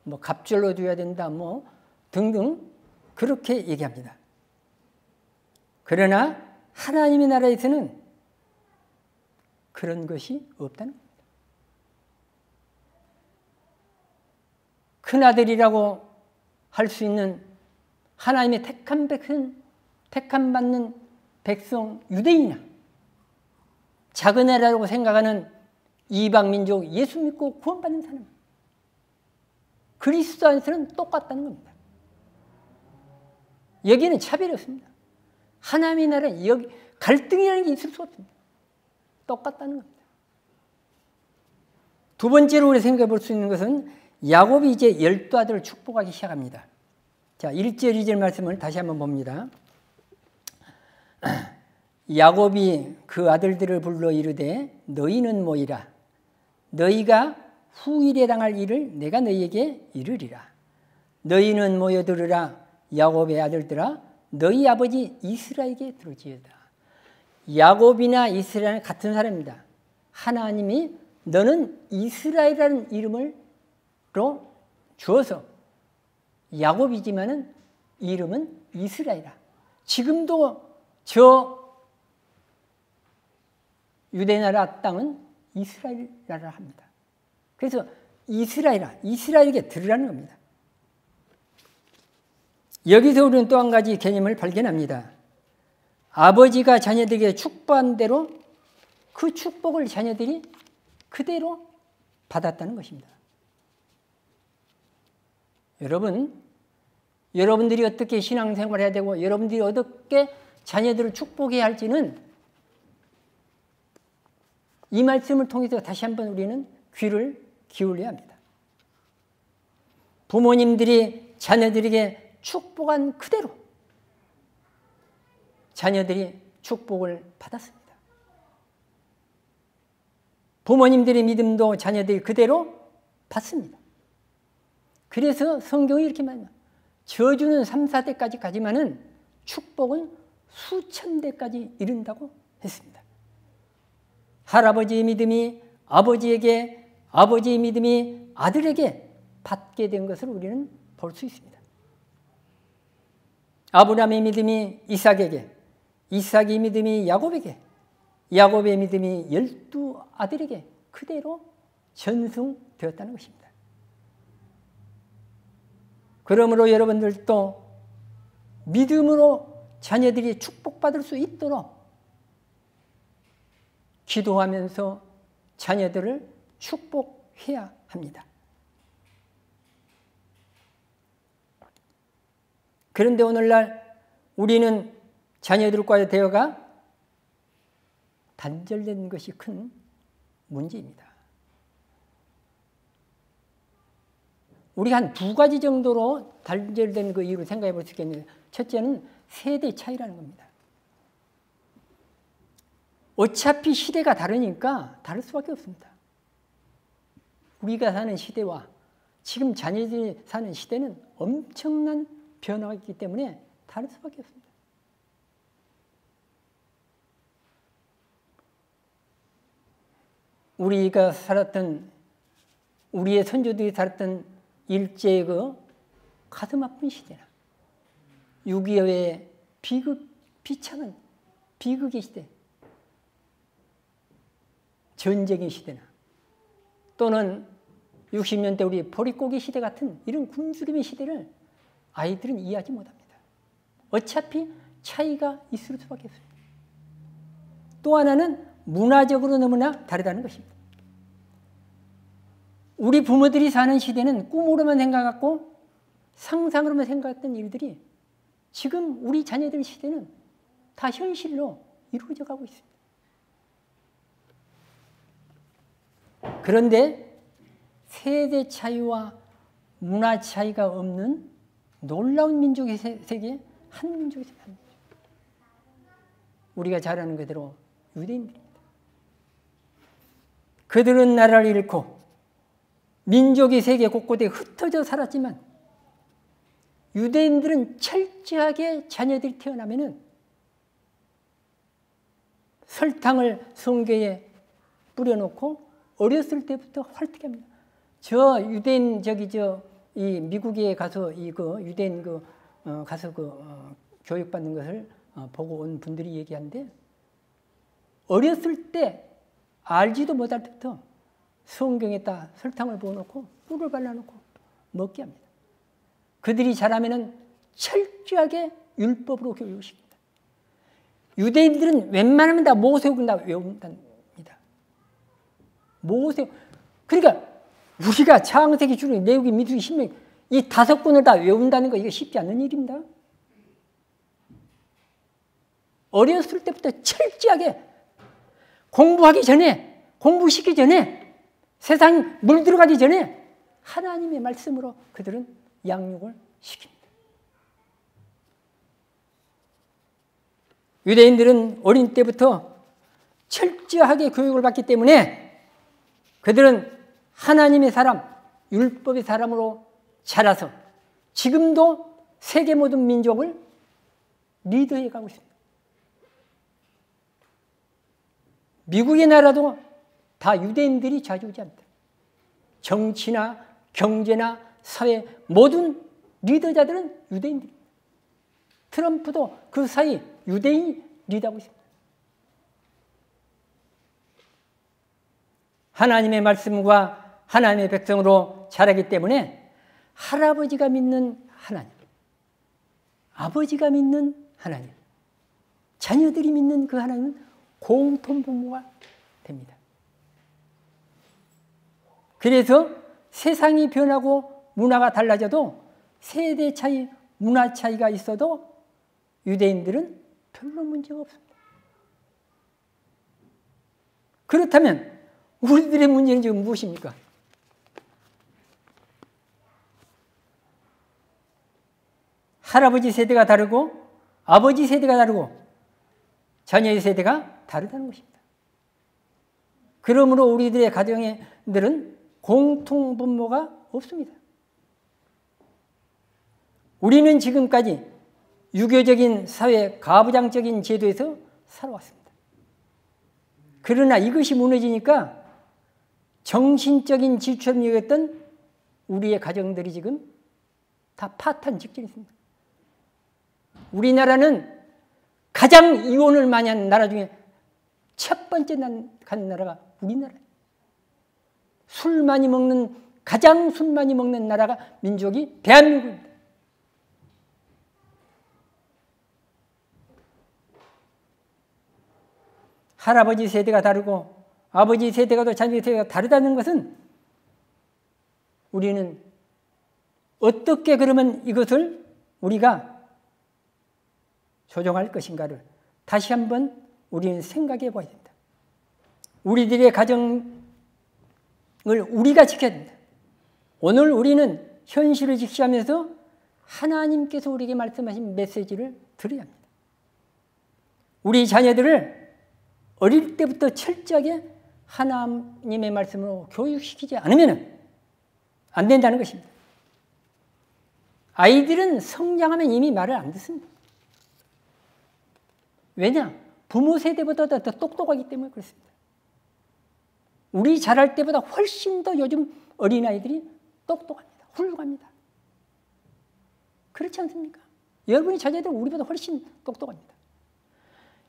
뭐 갑절로 줘야 된다, 뭐 등등 그렇게 얘기합니다. 그러나 하나님의 나라에서는 그런 것이 없다는 겁니다. 큰아들이라고 할 수 있는 하나님의 택한 백성, 택한 받는 백성 유대인이나 작은애라고 생각하는 이방민족 예수 믿고 구원받는 사람, 그리스도 안에서는 똑같다는 겁니다. 여기는 차별이 없습니다. 하나님의 나라는 여기 갈등이라는 게 있을 수 없습니다. 똑같다는 겁니다. 두 번째로 우리 생각해 볼 수 있는 것은 야곱이 이제 12아들을 축복하기 시작합니다. 자, 1절, 2절 말씀을 다시 한번 봅니다. 야곱이 그 아들들을 불러 이르되 너희는 모이라. 너희가 후일에 당할 일을 내가 너희에게 이르리라. 너희는 모여 들으라. 야곱의 아들들아, 너희 아버지 이스라엘에게 들을지어다. 야곱이나 이스라엘은 같은 사람입니다. 하나님이 너는 이스라엘이라는 이름으로 주어서 야곱이지만은 이름은 이스라엘이라. 지금도 저 유대나라 땅은 이스라엘 나라라 합니다. 그래서 이스라엘아, 이스라엘에게 들으라는 겁니다. 여기서 우리는 또 한 가지 개념을 발견합니다. 아버지가 자녀들에게 축복한 대로 그 축복을 자녀들이 그대로 받았다는 것입니다. 여러분들이 어떻게 신앙생활을 해야 되고 여러분들이 어떻게 자녀들을 축복해야 할지는 이 말씀을 통해서 다시 한번 우리는 귀를 기울여야 합니다. 부모님들이 자녀들에게 축복한 그대로 자녀들이 축복을 받았습니다. 부모님들의 믿음도 자녀들이 그대로 받습니다. 그래서 성경이 이렇게 말합니다. 저주는 3, 4대까지 가지만은 축복은 수천 대까지 이른다고 했습니다. 할아버지의 믿음이 아버지에게, 아버지의 믿음이 아들에게 받게 된 것을 우리는 볼 수 있습니다. 아브라함의 믿음이 이삭에게, 이삭의 믿음이 야곱에게, 야곱의 믿음이 12아들에게 그대로 전승되었다는 것입니다. 그러므로 여러분들도 믿음으로 자녀들이 축복받을 수 있도록 기도하면서 자녀들을 축복해야 합니다. 그런데 오늘날 우리는 자녀들과의 대화가 단절된 것이 큰 문제입니다. 우리가 한 2가지 정도로 단절된 그 이유를 생각해 볼 수 있겠는데, 첫째는 세대 차이라는 겁니다. 어차피 시대가 다르니까 다를 수밖에 없습니다. 우리가 사는 시대와 지금 자녀들이 사는 시대는 엄청난 변화가 있기 때문에 다를 수밖에 없습니다. 우리가 살았던, 우리의 선조들이 살았던 일제의 그 가슴 아픈 시대나 6.25의 비참한 비극의 시대, 전쟁의 시대나 또는 60년대 우리 보릿고개 시대 같은 이런 굶주림의 시대를 아이들은 이해하지 못합니다. 어차피 차이가 있을 수밖에 없습니다. 또 하나는 문화적으로 너무나 다르다는 것입니다. 우리 부모들이 사는 시대는 꿈으로만 생각하고 상상으로만 생각했던 일들이 지금 우리 자녀들 시대는 다 현실로 이루어져 가고 있습니다. 그런데 세대 차이와 문화 차이가 없는 놀라운 민족의 세계, 한 민족이 있습니다. 우리가 잘 아는 그대로 유대인들입니다. 그들은 나라를 잃고 민족의 세계 곳곳에 흩어져 살았지만 유대인들은 철저하게 자녀들이 태어나면은 설탕을 성게에 뿌려놓고 어렸을 때부터 활떻게 합니다. 저 유대인 이 미국에 가서 유대인 가서 교육받는 것을 보고 온 분들이 얘기하는데 어렸을 때 알지도 못할 때부터 성경에다 설탕을 부어놓고 꿀을 발라놓고 먹게 합니다. 그들이 자라면은 철저하게 율법으로 교육을 시킵니다. 유대인들은 웬만하면 다 모세오경 다 외운답니다. 모세오경. 그러니까 우리가 창세기, 출애굽기, 레위기, 민수기, 신명기 이 5권을 다 외운다는 거 이거 쉽지 않은 일입니다. 어렸을 때부터 철저하게 공부하기 전에, 공부시키기 전에, 세상 물들어가기 전에 하나님의 말씀으로 그들은 양육을 시킵니다. 유대인들은 어린 때부터 철저하게 교육을 받기 때문에 그들은 하나님의 사람, 율법의 사람으로 자라서 지금도 세계 모든 민족을 리드해 가고 있습니다. 미국의 나라도 다 유대인들이 좌지우지합니다. 정치나 경제나 사회 모든 리더자들은 유대인들입니다. 트럼프도 그 사이 유대인이 리드하고 있습니다. 하나님의 말씀과 하나님의 백성으로 자라기 때문에 할아버지가 믿는 하나님, 아버지가 믿는 하나님, 자녀들이 믿는 그 하나님은 공통부모가 됩니다. 그래서 세상이 변하고 문화가 달라져도 세대 차이, 문화 차이가 있어도 유대인들은 별로 문제가 없습니다. 그렇다면 우리들의 문제는 지금 무엇입니까? 할아버지 세대가 다르고 아버지 세대가 다르고 자녀의 세대가 다르다는 것입니다. 그러므로 우리들의 가정들은 공통분모가 없습니다. 우리는 지금까지 유교적인 사회 가부장적인 제도에서 살아왔습니다. 그러나 이것이 무너지니까 정신적인 지주처럼 여겼던 우리의 가정들이 지금 다 파탄 직전에 있습니다. 우리나라는 가장 이혼을 많이 하는 나라 중에 첫 번째 간 나라가 우리나라예요. 가장 술 많이 먹는 나라가 민족이 대한민국입니다. 할아버지 세대가 다르고 아버지 세대가 또 자녀 세대가 다르다는 것은 우리는 어떻게 그러면 이것을 우리가 조정할 것인가를 다시 한번 우리는 생각해 봐야 됩니다. 우리들의 가정을 우리가 지켜야 됩니다. 오늘 우리는 현실을 직시하면서 하나님께서 우리에게 말씀하신 메시지를 들어야 합니다. 우리 자녀들을 어릴 때부터 철저하게 하나님의 말씀으로 교육시키지 않으면 안 된다는 것입니다. 아이들은 성장하면 이미 말을 안 듣습니다. 왜냐? 부모 세대보다 더 똑똑하기 때문에 그렇습니다. 우리 자랄 때보다 훨씬 더 요즘 어린아이들이 똑똑합니다. 훌륭합니다. 그렇지 않습니까? 여러분의 자녀들은 우리보다 훨씬 똑똑합니다.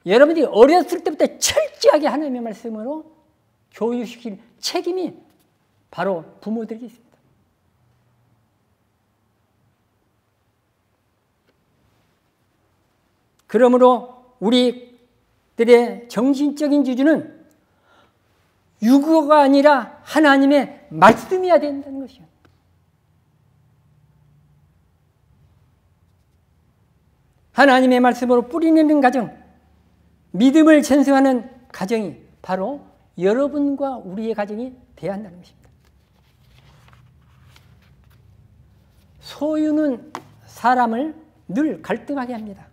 여러분들이 어렸을 때부터 철저하게 하나님의 말씀으로 교육시킬 책임이 바로 부모들에게 있습니다. 그러므로 우리들의 정신적인 지주는 육어가 아니라 하나님의 말씀이어야 된다는 것이요. 하나님의 말씀으로 뿌리내는 가정, 믿음을 전승하는 가정이 바로 여러분과 우리의 가정이 되어야 한다는 것입니다. 소유는 사람을 늘 갈등하게 합니다.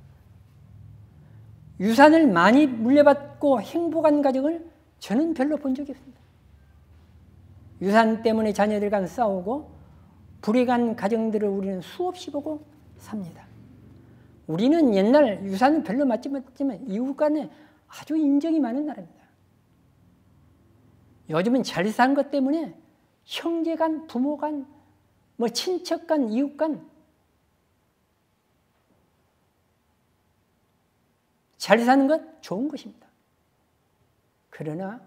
유산을 많이 물려받고 행복한 가정을 저는 별로 본 적이 없습니다. 유산 때문에 자녀들과 싸우고 불행한 가정들을 우리는 수없이 보고 삽니다. 우리는 옛날 유산은 별로 맞지 못했지만 이웃 간에 아주 인정이 많은 나라입니다. 요즘은 잘 사는 것 때문에 형제 간, 부모 간, 친척 간, 이웃 간 잘 사는 것 좋은 것입니다. 그러나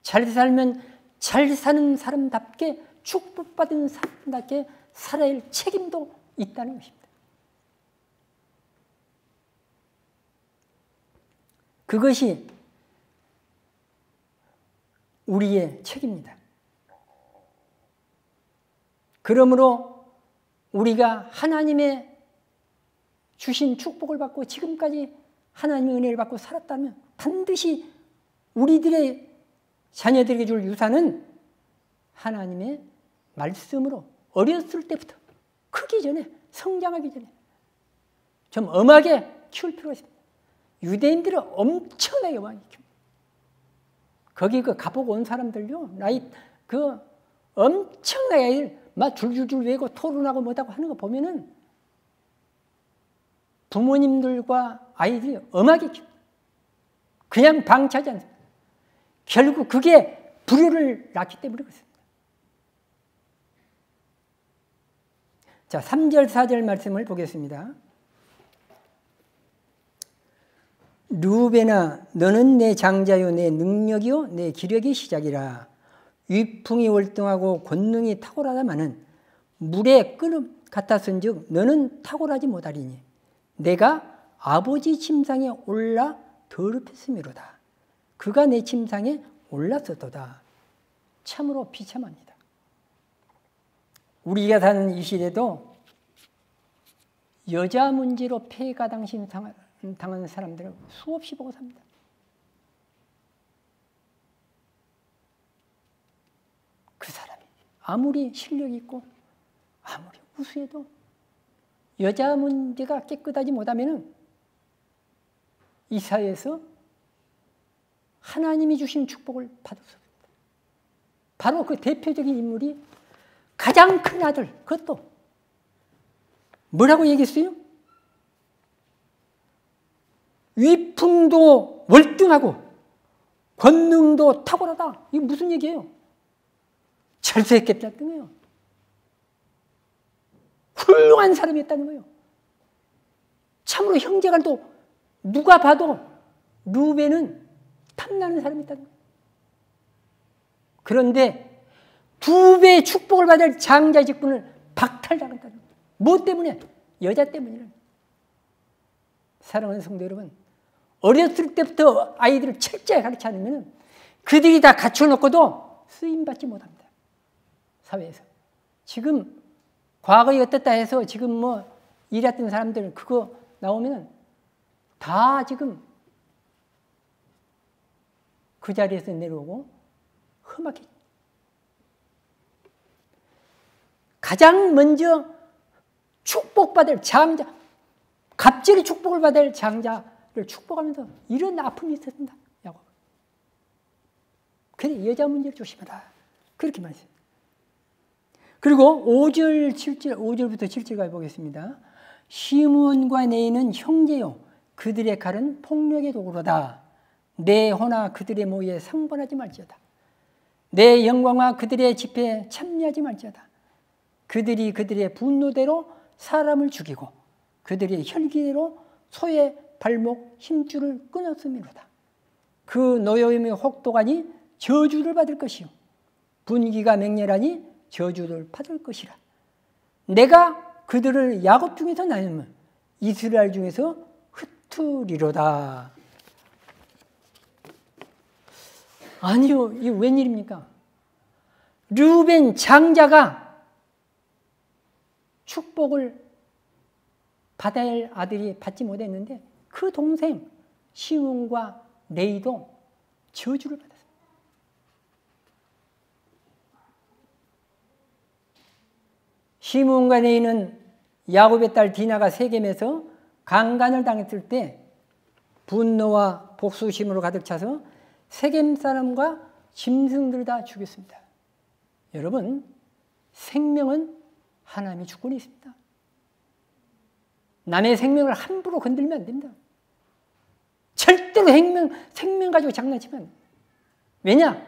잘 살면 잘 사는 사람답게 축복받은 사람답게 살아야 할 책임도 있다는 것입니다. 그것이 우리의 책임입니다. 그러므로 우리가 하나님의 주신 축복을 받고 지금까지 하나님의 은혜를 받고 살았다면 반드시 우리들의 자녀들에게 줄 유산은 하나님의 말씀으로 어렸을 때부터 크기 전에 성장하기 전에 좀 엄하게 키울 필요가 있습니다. 유대인들은 엄청나게 많이 키웁니다. 거기 가보고 온 사람들요, 나이 엄청나게 아이들 막 줄줄줄 외고 토론하고 뭐다고 하는 거 보면은 부모님들과 아이들이 엄하게 키웁니다. 그냥 방치하지 않습니다. 결국 그게 불효를 낳기 때문에 그렇습니다. 자, 3절 4절 말씀을 보겠습니다. 르우벤아, 너는 내 장자요 내 능력이요 내 기력의 시작이라. 위풍이 월등하고 권능이 탁월하다마는 물의 끓음 같았은즉 너는 탁월하지 못하리니 내가 아버지 침상에 올라 더럽혔음이로다. 그가 내 침상에 올랐었도다. 참으로 비참합니다. 우리가 사는 이 시대도 여자 문제로 폐가 당한 사람들을 수없이 보고 삽니다. 그 사람이 아무리 실력이 있고 아무리 우수해도 여자 문제가 깨끗하지 못하면 이 사회에서 하나님이 주신 축복을 받을 수 없습니다. 바로 그 대표적인 인물이 가장 큰 아들, 그것도 뭐라고 얘기했어요? 위풍도 월등하고 권능도 탁월하다. 이게 무슨 얘기예요? 철수했겠다는 거예요. 훌륭한 사람이었다는 거예요. 참으로 형제간도 누가 봐도 르우벤은 탐나는 사람이었다는 거예요. 그런데 2배의 축복을 받을 장자 직분을 박탈당했다는 거예요. 뭐 때문에? 여자 때문이라는 거예요. 사랑하는 성도 여러분, 어렸을 때부터 아이들을 철저히 가르치지 않으면 그들이 다 갖춰놓고도 쓰임받지 못합니다. 사회에서. 지금 과거에 어떻다 해서 지금 일했던 사람들 그거 나오면 다 지금 그 자리에서 내려오고 험하게. 가장 먼저 축복받을 장자, 갑자기 축복을 받을 장자를 축복하면서 이런 아픔이 있었습니다. 야곱. 그래, 여자 문제를 조심하라. 그렇게 말했습니다. 그리고 5절부터 7절까지 보겠습니다. 시므온과 네이는 형제요 그들의 칼은 폭력의 도구로다. 내 호나 그들의 모에 상관하지 말지어다. 내 영광과 그들의 집회에 참여하지 말지어다. 그들이 그들의 분노대로 사람을 죽이고 그들의 혈기로 소의 발목 힘줄을 끊었음이로다. 그 노여움의 혹독하니 저주를 받을 것이요 분기가 맹렬하니 저주를 받을 것이라. 내가 그들을 야곱 중에서 나누면 이스라엘 중에서 흩으리로다. 아니요, 이게 웬일입니까? 르우벤 장자가 축복을 받아야 할 아들이 받지 못했는데 그 동생 시몬과 레이도 저주를 받았습니다. 시몬과 레이는 야곱의 딸 디나가 세겜에서 강간을 당했을 때 분노와 복수심으로 가득 차서 세겜 사람과 짐승들을 다 죽였습니다. 여러분, 생명은 하나님의 주권이 있습니다. 남의 생명을 함부로 건들면 안 됩니다. 절대로 생명 가지고 장난치면 안 됩니다. 왜냐?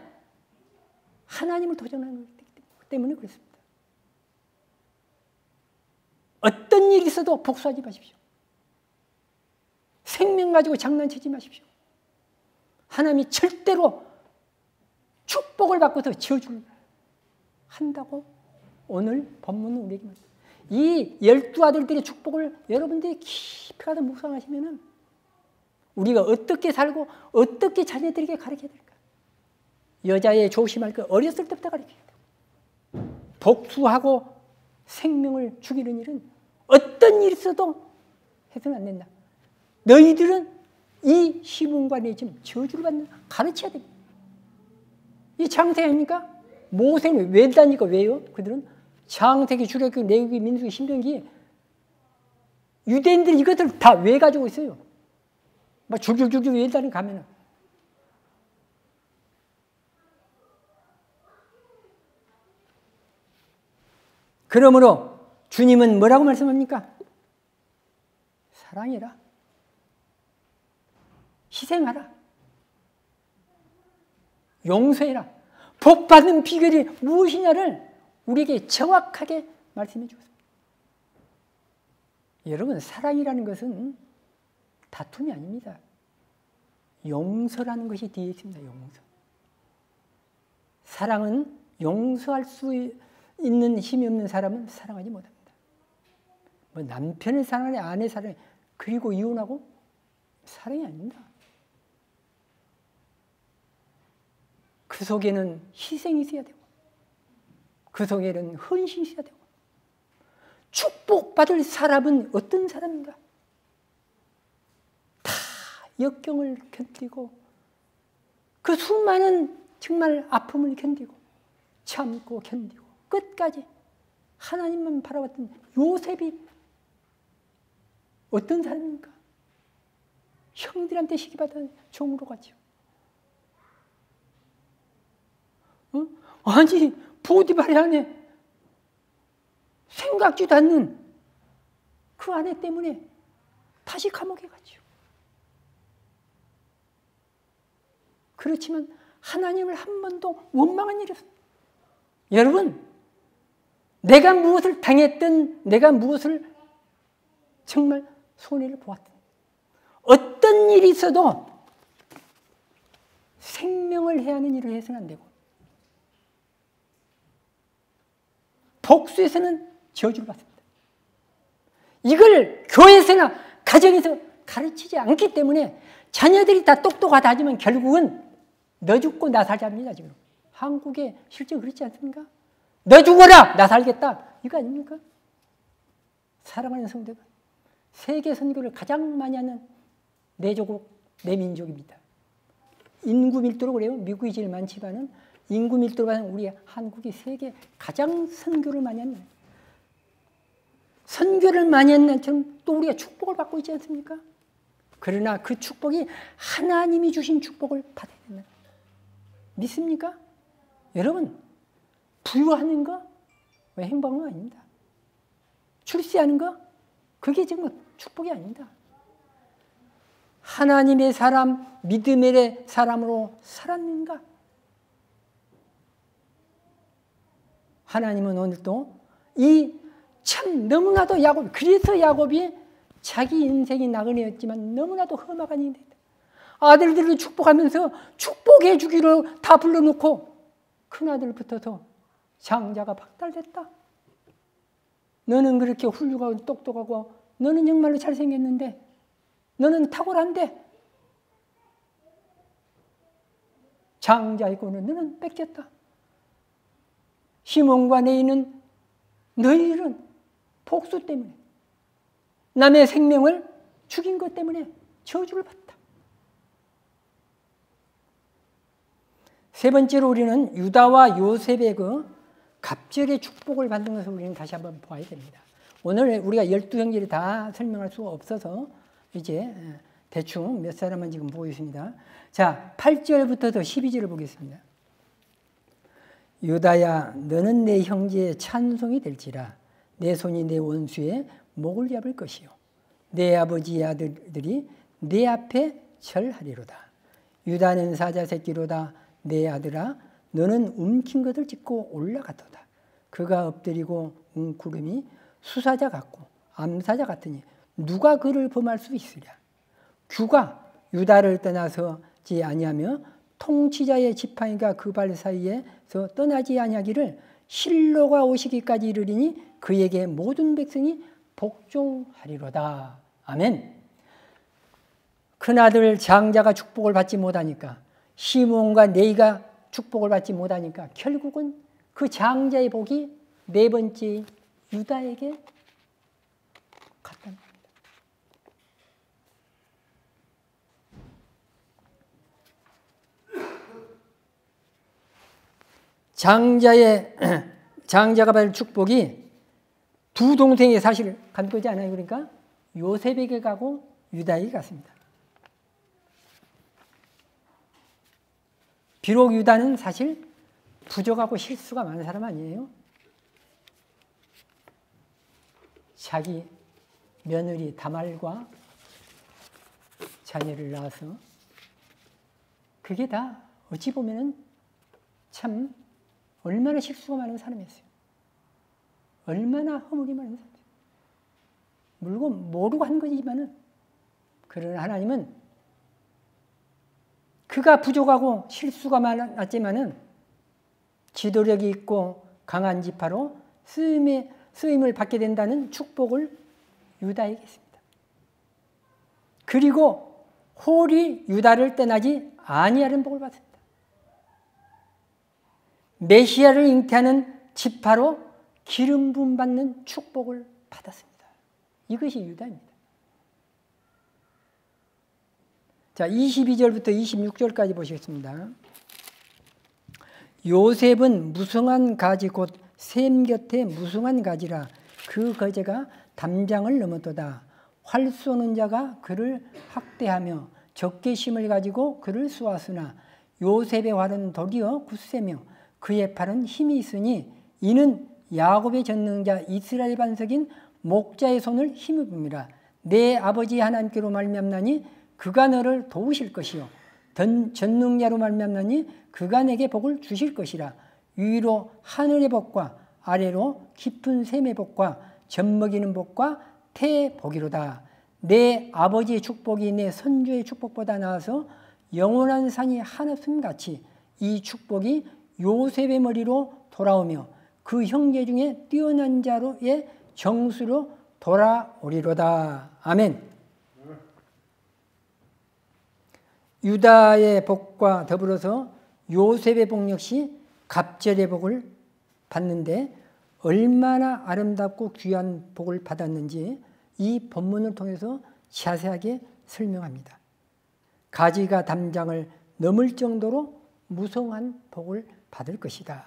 하나님을 도전하는 거기 때문에 그렇습니다. 어떤 일이 있어도 복수하지 마십시오. 생명 가지고 장난치지 마십시오. 하나님이 절대로 축복을 받고서 저주를 한다고 오늘 본문은 우리에게 말합니다. 이 12아들들의 축복을 여러분들이 깊이 가서 묵상하시면은 우리가 어떻게 살고 어떻게 자녀들에게 가르쳐야 될까? 여자의 조심할 거 어렸을 때부터 가르쳐야 돼요. 복수하고 생명을 죽이는 일은 어떤 일이 있어도 해서는 안 된다. 너희들은 이 시몬과 내 지금 저주를 받는 가르쳐야 됩니다. 이 창세기 아닙니까? 모세는 외다니까 왜요? 그들은 창세기, 출애굽기, 레위기, 민수기, 신명기 유대인들이 이것들 다 왜 가지고 있어요? 막 줄줄줄줄 외다니 가면은 그러므로 주님은 뭐라고 말씀합니까? 사랑해라. 희생하라. 용서해라. 복받는 비결이 무엇이냐를 우리에게 정확하게 말씀해 주었습니다. 여러분, 사랑이라는 것은 다툼이 아닙니다. 용서라는 것이 뒤에 있습니다. 용서. 사랑은 용서할 수 있는 힘이 없는 사람은 사랑하지 못합니다. 뭐 남편을 사랑하냐, 아내 사랑해, 그리고 이혼하고 사랑이 아닙니다. 그 속에는 희생이 있어야 되고 그 속에는 헌신이 있어야 되고 축복받을 사람은 어떤 사람인가? 다 역경을 견디고 그 수많은 정말 아픔을 견디고 참고 견디고 끝까지 하나님만 바라봤던 요셉이 어떤 사람입니까? 형들한테 시기받은 종으로 갔죠. 아니, 보디발의 아내, 생각지도 않는 그 아내 때문에 다시 감옥에 갔죠. 그렇지만 하나님을 한 번도 원망한 일이 없습니다. 여러분, 내가 무엇을 당했든 내가 무엇을 정말 손해를 보았든 어떤 일이 있어도 생명을 해야 하는 일을 해서는 안 되고 복수에서는 저주를 받습니다. 이걸 교회에서나 가정에서 가르치지 않기 때문에 자녀들이 다 똑똑하다 하지만 결국은 너 죽고 나 살자입니다. 지금 한국에 실제 그렇지 않습니까? 너 죽어라 나 살겠다 이거 아닙니까? 사랑하는 성도들, 세계 선교를 가장 많이 하는 내 조국, 내 민족입니다. 인구 밀도로 그래요. 미국이 제일 많지만은 인구 밀도로 봐서 우리 한국이 세계 가장 선교를 많이 하는 나라입니다. 선교를 많이 하는 나라처럼 또 우리가 축복을 받고 있지 않습니까? 그러나 그 축복이 하나님이 주신 축복을 받아야 된다. 믿습니까? 여러분, 부유하는 거 행복한 거 아닙니다. 출세하는 거 그게 정말 축복이 아닙니다. 하나님의 사람, 믿음의 사람으로 살았는가? 하나님은 오늘도 이 참 너무나도 야곱, 그래서 야곱이 자기 인생이 나그네였지만 너무나도 험악한 인생이다. 아들들을 축복하면서 축복해 주기로 다 불러놓고 큰아들 붙어서 장자가 박탈됐다. 너는 그렇게 훌륭하고 똑똑하고 너는 정말로 잘생겼는데 너는 탁월한데 장자이고는 너는 뺏겼다. 시몬과 네이는 너희들은 복수 때문에 남의 생명을 죽인 것 때문에 저주를 받다. 세 번째로 우리는 유다와 요셉의 그 갑절의 축복을 받는 것을 우리는 다시 한번 보아야 됩니다. 오늘 우리가 12형제를 다 설명할 수가 없어서 이제 대충 몇 사람만 지금 보고 있습니다. 자, 8절부터 12절을 보겠습니다. 유다야, 너는 내 형제의 찬송이 될지라. 내 손이 내 원수의 목을 잡을 것이요 내 아버지의 아들들이 내 앞에 절하리로다. 유다는 사자 새끼로다. 내 아들아, 너는 움킨 것을 짚고 올라갔도다. 그가 엎드리고 웅크림이 수사자 같고 암사자 같으니 누가 그를 범할 수 있으랴. 규가 유다를 떠나서지 아니하며 통치자의 지팡이가 그 발 사이에서 떠나지 아니하기를 실로가 오시기까지 이르리니 그에게 모든 백성이 복종하리로다. 아멘. 큰아들 장자가 축복을 받지 못하니까 시몬과 네이가 축복을 받지 못하니까 결국은 그 장자의 복이 네 번째 유다에게 갔답니다. 장자가 받을 축복이 두 동생이 사실 간 거지 않아요? 그러니까 요셉에게 가고 유다에게 갔습니다. 비록 유다는 사실 부족하고 실수가 많은 사람 아니에요? 자기 며느리 다말과 자녀를 낳아서 그게 다 어찌 보면은 참 얼마나 실수가 많은 사람이었어요. 얼마나 허물이 많은 사람이었어요. 물론 모르고 한 거지만은 그러나 하나님은 그가 부족하고 실수가 많았지만은 지도력이 있고 강한 지파로 쓰임을 받게 된다는 축복을 유다에게 했습니다. 그리고 홀이 유다를 떠나지 아니하는 복을 받습니다. 메시아를 잉태하는 지파로 기름 부음 받는 축복을 받았습니다. 이것이 유다입니다. 자, 22절부터 26절까지 보시겠습니다. 요셉은 무성한 가지 곧 샘 곁에 무성한 가지라. 그 거제가 담장을 넘었도다. 활 쏘는 자가 그를 학대하며 적개심을 가지고 그를 쏘았으나 요셉의 활은 도리어 굳세며 그의 팔은 힘이 있으니 이는 야곱의 전능자 이스라엘 반석인 목자의 손을 힘입음이라. 내 아버지 하나님께로 말미암나니 그가 너를 도우실 것이요 전능자로 말미암나니 그가 내게 복을 주실 것이라. 위로 하늘의 복과 아래로 깊은 샘의 복과 젖먹이는 복과 태의 복이로다. 내 아버지의 축복이 내 선조의 축복보다 나아서 영원한 산이 한없음 같이 이 축복이 요셉의 머리로 돌아오며 그 형제 중에 뛰어난 자로의 정수로 돌아오리로다. 아멘. 유다의 복과 더불어서 요셉의 복 역시 갑절의 복을 받는데 얼마나 아름답고 귀한 복을 받았는지 이 본문을 통해서 자세하게 설명합니다. 가지가 담장을 넘을 정도로 무성한 복을 받을 것이다.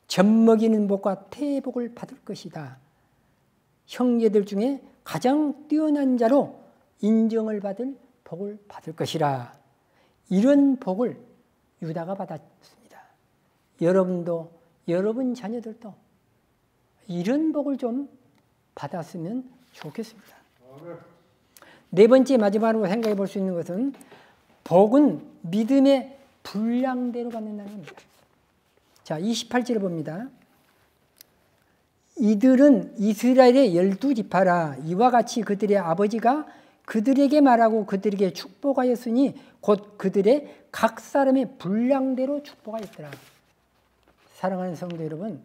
젖먹이는 복과 태의 복을 받을 것이다. 형제들 중에 가장 뛰어난 자로 인정을 받을 복을 받을 것이라. 이런 복을 유다가 받았습니다. 여러분도 여러분 자녀들도 이런 복을 좀 받았으면 좋겠습니다. 네 번째 마지막으로 생각해 볼 수 있는 것은 복은 믿음의 분량대로 받는다는 겁니다. 자, 28절을 봅니다. 이들은 이스라엘의 12지파라. 이와 같이 그들의 아버지가 그들에게 말하고 그들에게 축복하였으니 곧 그들의 각 사람의 분량대로 축복하였더라. 사랑하는 성도 여러분,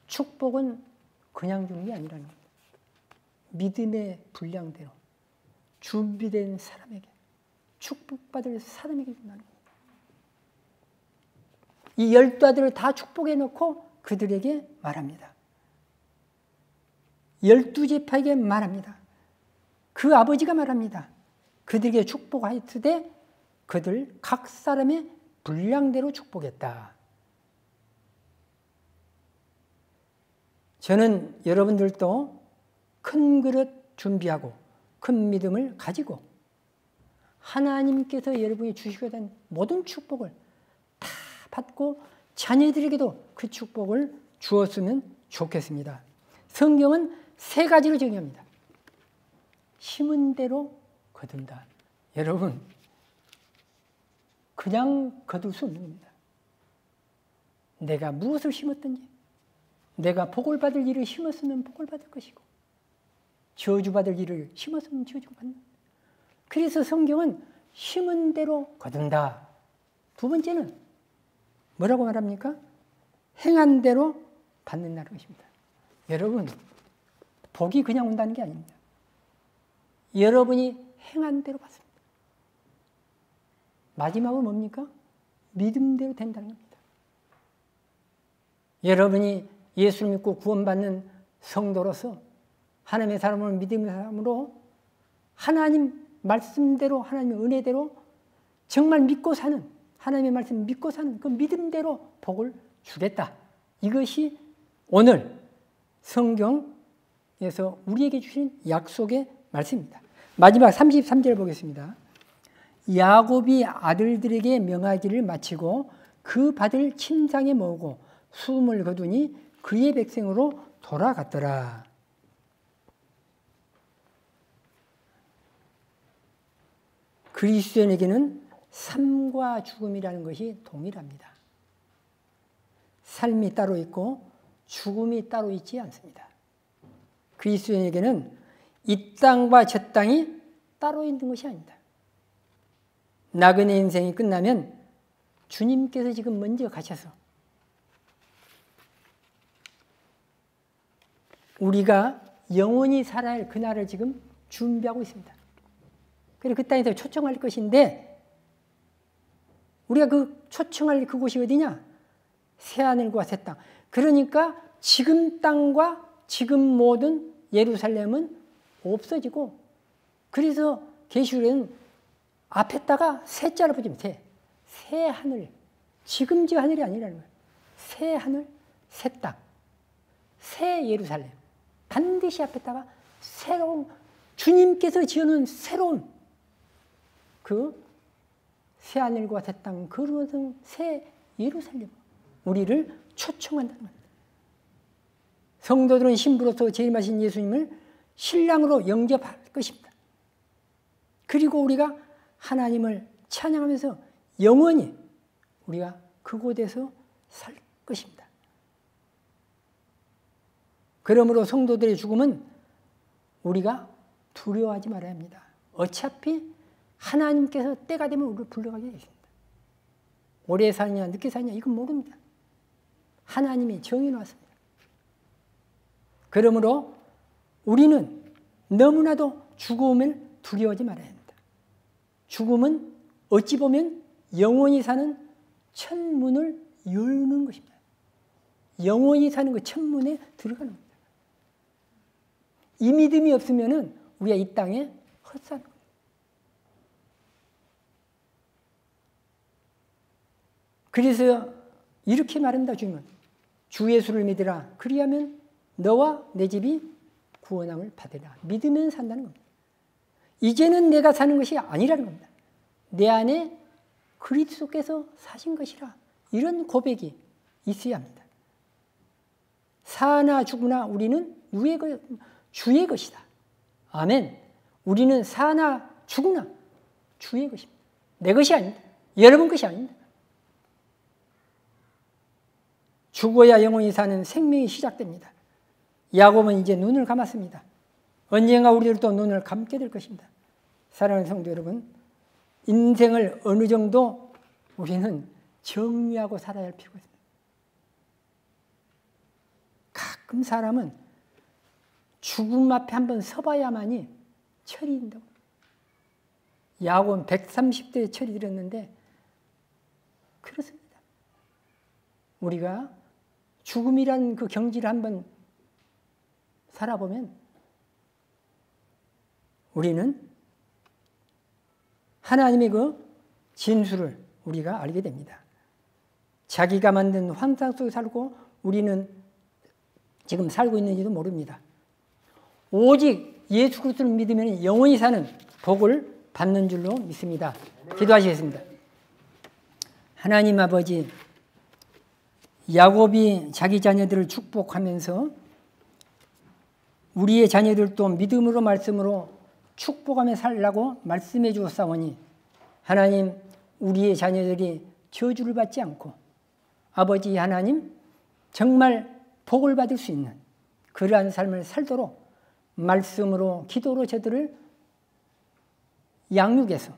축복은 그냥 주는 게 아니라는 겁니다. 믿음의 분량대로 준비된 사람에게, 축복받을 사람에게 준다는 겁니다. 이 12아들을 다 축복해 놓고 그들에게 말합니다. 12지파에게 말합니다. 그 아버지가 말합니다. 그들에게 축복하였으되 그들 각 사람의 분량대로 축복했다. 저는 여러분들도 큰 그릇 준비하고 큰 믿음을 가지고 하나님께서 여러분이 주시게 된 모든 축복을 다 받고 자녀들에게도 그 축복을 주었으면 좋겠습니다. 성경은 3가지로 정의합니다. 심은 대로 거둔다. 여러분, 그냥 거둘 수 없는 겁니다. 내가 무엇을 심었든지, 내가 복을 받을 일을 심었으면 복을 받을 것이고, 저주받을 일을 심었으면 저주받는. 그래서 성경은 심은 대로 거둔다. 2번째는 뭐라고 말합니까? 행한 대로 받는다는 것입니다. 여러분, 복이 그냥 온다는 게 아닙니다. 여러분이 행한 대로 받습니다. 마지막은 뭡니까? 믿음대로 된다는 겁니다. 여러분이 예수를 믿고 구원받는 성도로서 하나님의 사람을 믿음의 사람으로 하나님 말씀대로, 하나님의 은혜대로 정말 믿고 사는, 하나님의 말씀 믿고 사는 그 믿음대로 복을 주겠다. 이것이 오늘 성경에서 우리에게 주신 약속의 말씀입니다. 마지막 33절 보겠습니다. 야곱이 아들들에게 명하기를 마치고 그 밭을 침상에 모으고 숨을 거두니 그의 백성으로 돌아갔더라. 그리스도인에게는 삶과 죽음이라는 것이 동일합니다. 삶이 따로 있고 죽음이 따로 있지 않습니다. 그리스도인에게는 이 땅과 저 땅이 따로 있는 것이 아닙니다. 나그네 인생이 끝나면 주님께서 지금 먼저 가셔서 우리가 영원히 살아야 할 그날을 지금 준비하고 있습니다. 그리고 그 땅에서 초청할 것인데 우리가 그 초청할 그곳이 어디냐? 새하늘과 새 땅. 그러니까 지금 땅과 지금 모든 예루살렘은 없어지고, 그래서 계시록에는 앞에다가 새자를 붙이면 새 하늘. 지금 저 하늘이 아니라는 거예요. 새 하늘, 새 땅, 새 예루살렘. 반드시 앞에다가 새로운, 주님께서 지어놓은 새로운 그 새 하늘과 새 땅, 그것은 새 예루살렘, 우리를 초청한다는 겁니다. 성도들은 신부로서 재림하신 예수님을 신랑으로 영접할 것입니다. 그리고 우리가 하나님을 찬양하면서 영원히 우리가 그곳에서 살 것입니다. 그러므로 성도들의 죽음은 우리가 두려워하지 말아야 합니다. 어차피 하나님께서 때가 되면 우리를 불러가게 되어 있습니다. 오래 사냐 늦게 사냐 이건 모릅니다. 하나님이 정해놓았습니다. 그러므로 우리는 너무나도 죽음을 두려워하지 말아야 합니다. 죽음은 어찌 보면 영원히 사는 천문을 열는 것입니다. 영원히 사는 그 천문에 들어가는 겁니다. 이 믿음이 없으면 우리가 이 땅에 헛사는 겁니다. 그래서 이렇게 말한다. 주님은 주 예수를 믿으라. 그리하면 너와 내 집이 구원함을 받으라. 믿으면 산다는 겁니다. 이제는 내가 사는 것이 아니라는 겁니다. 내 안에 그리스도께서 사신 것이라. 이런 고백이 있어야 합니다. 사나 죽으나 우리는 주의 것이다. 아멘. 우리는 사나 죽으나 주의 것입니다. 내 것이 아닙니다. 여러분 것이 아닙니다. 죽어야 영원히 사는 생명이 시작됩니다. 야곱은 이제 눈을 감았습니다. 언젠가 우리들도 눈을 감게 될 것입니다. 사랑하는 성도 여러분, 인생을 어느 정도 우리는 정리하고 살아야 할 필요가 있습니다. 가끔 사람은 죽음 앞에 한번 서봐야만이 철이 든다고. 야곱은 130대에 철이 들었는데 그렇습니다. 우리가 죽음이란 그 경지를 한번 살아보면 우리는 하나님의 그 진수를 우리가 알게 됩니다. 자기가 만든 환상 속에 살고 우리는 지금 살고 있는지도 모릅니다. 오직 예수 그리스도를 믿으면 영원히 사는 복을 받는 줄로 믿습니다. 기도하시겠습니다. 하나님 아버지, 야곱이 자기 자녀들을 축복하면서 우리의 자녀들도 믿음으로 말씀으로 축복하며 살라고 말씀해 주었사오니 하나님, 우리의 자녀들이 저주를 받지 않고 아버지 하나님 정말 복을 받을 수 있는 그러한 삶을 살도록 말씀으로 기도로 저들을 양육해서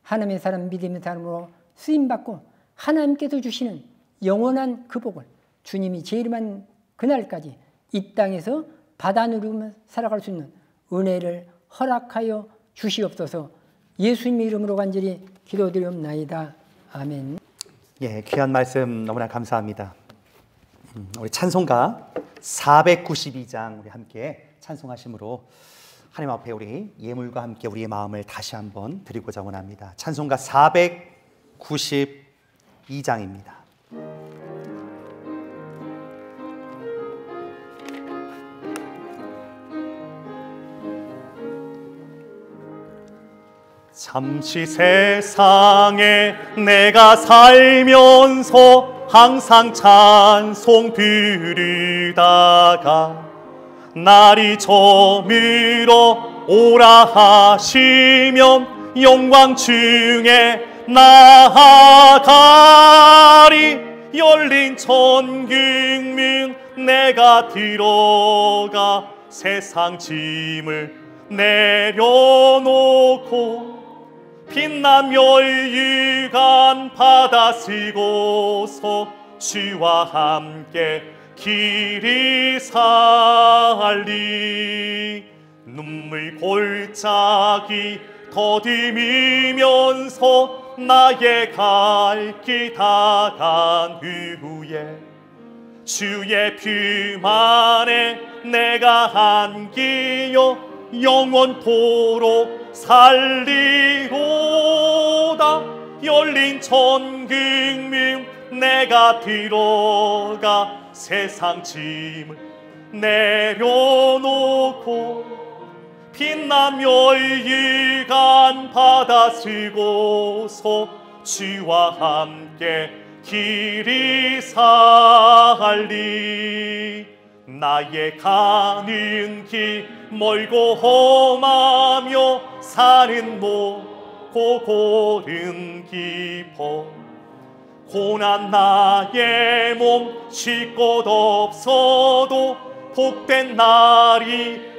하나님의 사람 믿음의 사람으로 쓰임받고 하나님께서 주시는 영원한 그 복을 주님이 재림한 그날까지 이 땅에서 받아 누리며 살아갈 수 있는 은혜를 허락하여 주시옵소서. 예수님의 이름으로 간절히 기도드리옵나이다. 아멘. 예, 귀한 말씀 너무나 감사합니다. 우리 찬송가 492장 우리 함께 찬송하심으로 하나님 앞에 우리 예물과 함께 우리의 마음을 다시 한번 드리고자 원합니다. 찬송가 492장입니다. 잠시 세상에 내가 살면서 항상 찬송 부르다가 날이 저물어 오라 하시면 영광 중에 나아가리. 열린 천국문 내가 들어가 세상 짐을 내려놓고 빛난 멸유관 받아 쓰고서 주와 함께 길이 살리. 눈물 골짜기 더듬으면서 나의 갈 길 다 간 후에 주의 품 안에 내가 안기어 영원토록 살리로다. 열린 천국문 내가 들어가 세상 짐을 내려놓고 빛난 멸유관 받아 쓰고서 주와 함께 길이 살리. 나의 가는 길 멀고 험하며 산은 높고 골은 깊어 고난 나의 몸 쉴 곳 없어도 복된 날이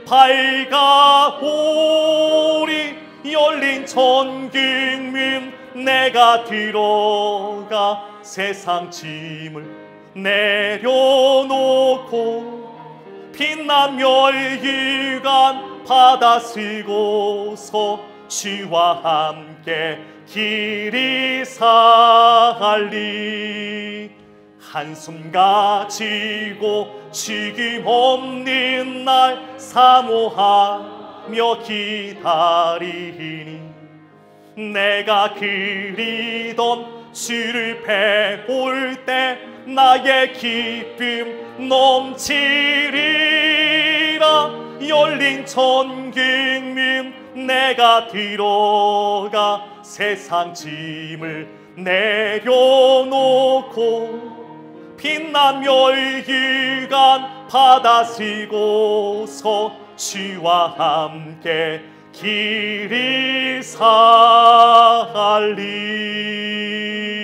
밝아오리. 열린 천국문 내가 들어가 세상 짐을 내려놓고 빛난 멸유관 받아 쓰고서 주와 함께 길이 살리. 한숨 가지고 지금 없는 날 사모하며 기다리니 내가 그리던 주를 뵈볼 때 나의 기쁨 넘치리라. 열린 천국문 내가 들어가 세상 짐을 내려놓고 빛난 멸유관 받아 쓰고서 주와 함께 길이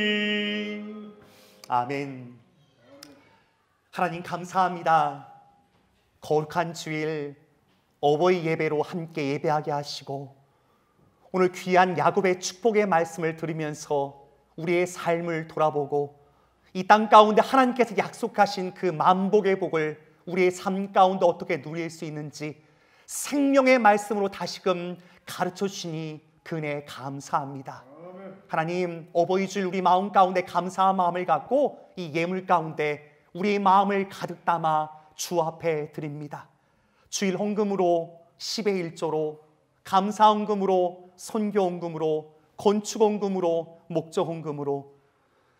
살리. 아멘. 하나님 감사합니다. 거룩한 주일 어버이 예배로 함께 예배하게 하시고 오늘 귀한 야곱의 축복의 말씀을 들으면서 우리의 삶을 돌아보고 이 땅 가운데 하나님께서 약속하신 그 만복의 복을 우리의 삶 가운데 어떻게 누릴 수 있는지 생명의 말씀으로 다시금 가르쳐 주시니 그 은혜 감사합니다. 하나님, 어버이 주일 우리 마음 가운데 감사한 마음을 갖고 이 예물 가운데 우리의 마음을 가득 담아 주 앞에 드립니다. 주일 헌금으로 10의 1조로, 감사 헌금으로, 선교 헌금으로, 건축 헌금으로, 목적 헌금으로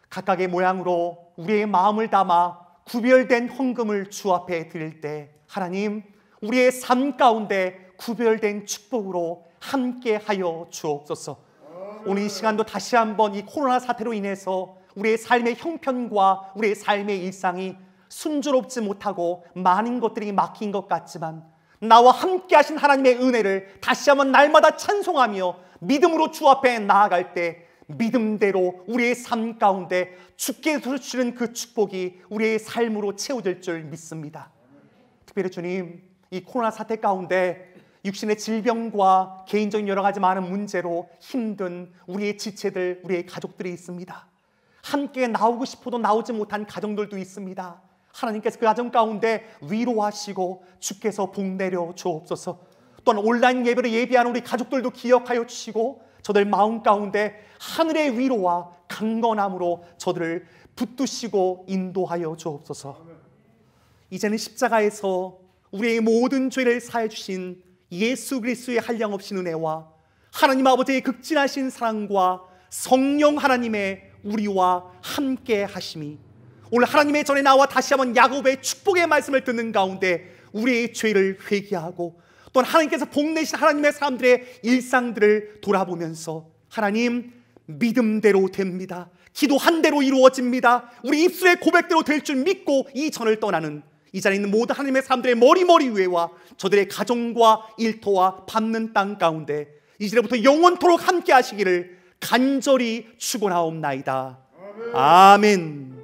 각각의 모양으로 우리의 마음을 담아 구별된 헌금을 주 앞에 드릴 때 하나님, 우리의 삶 가운데 구별된 축복으로 함께 하여 주옵소서. 오늘 이 시간도 다시 한번 이 코로나 사태로 인해서 우리의 삶의 형편과 우리의 삶의 일상이 순조롭지 못하고 많은 것들이 막힌 것 같지만 나와 함께 하신 하나님의 은혜를 다시 한번 날마다 찬송하며 믿음으로 주 앞에 나아갈 때 믿음대로 우리의 삶 가운데 주께서 주시는 그 축복이 우리의 삶으로 채워질 줄 믿습니다. 특별히 주님, 이 코로나 사태 가운데 육신의 질병과 개인적인 여러 가지 많은 문제로 힘든 우리의 지체들, 우리의 가족들이 있습니다. 함께 나오고 싶어도 나오지 못한 가정들도 있습니다. 하나님께서 그 가정 가운데 위로하시고 주께서 복 내려 주옵소서. 또한 온라인 예배를 예비하는 우리 가족들도 기억하여 주시고 저들 마음 가운데 하늘의 위로와 강건함으로 저들을 붙드시고 인도하여 주옵소서. 이제는 십자가에서 우리의 모든 죄를 사해 주신 예수 그리스도의 한량없인 은혜와 하나님 아버지의 극진하신 사랑과 성령 하나님의 우리와 함께 하심이 오늘 하나님의 전에 나와 다시 한번 야곱의 축복의 말씀을 듣는 가운데 우리의 죄를 회개하고 또한 하나님께서 복내신 하나님의 사람들의 일상들을 돌아보면서 하나님, 믿음대로 됩니다. 기도한 대로 이루어집니다. 우리 입술의 고백대로 될 줄 믿고 이 전을 떠나는 이 자리에 있는 모든 하나님의 사람들의 머리 위에와 저들의 가정과 일터와 밟는 땅 가운데 이제부터 영원토록 함께 하시기를 간절히 축원하옵나이다. 아멘.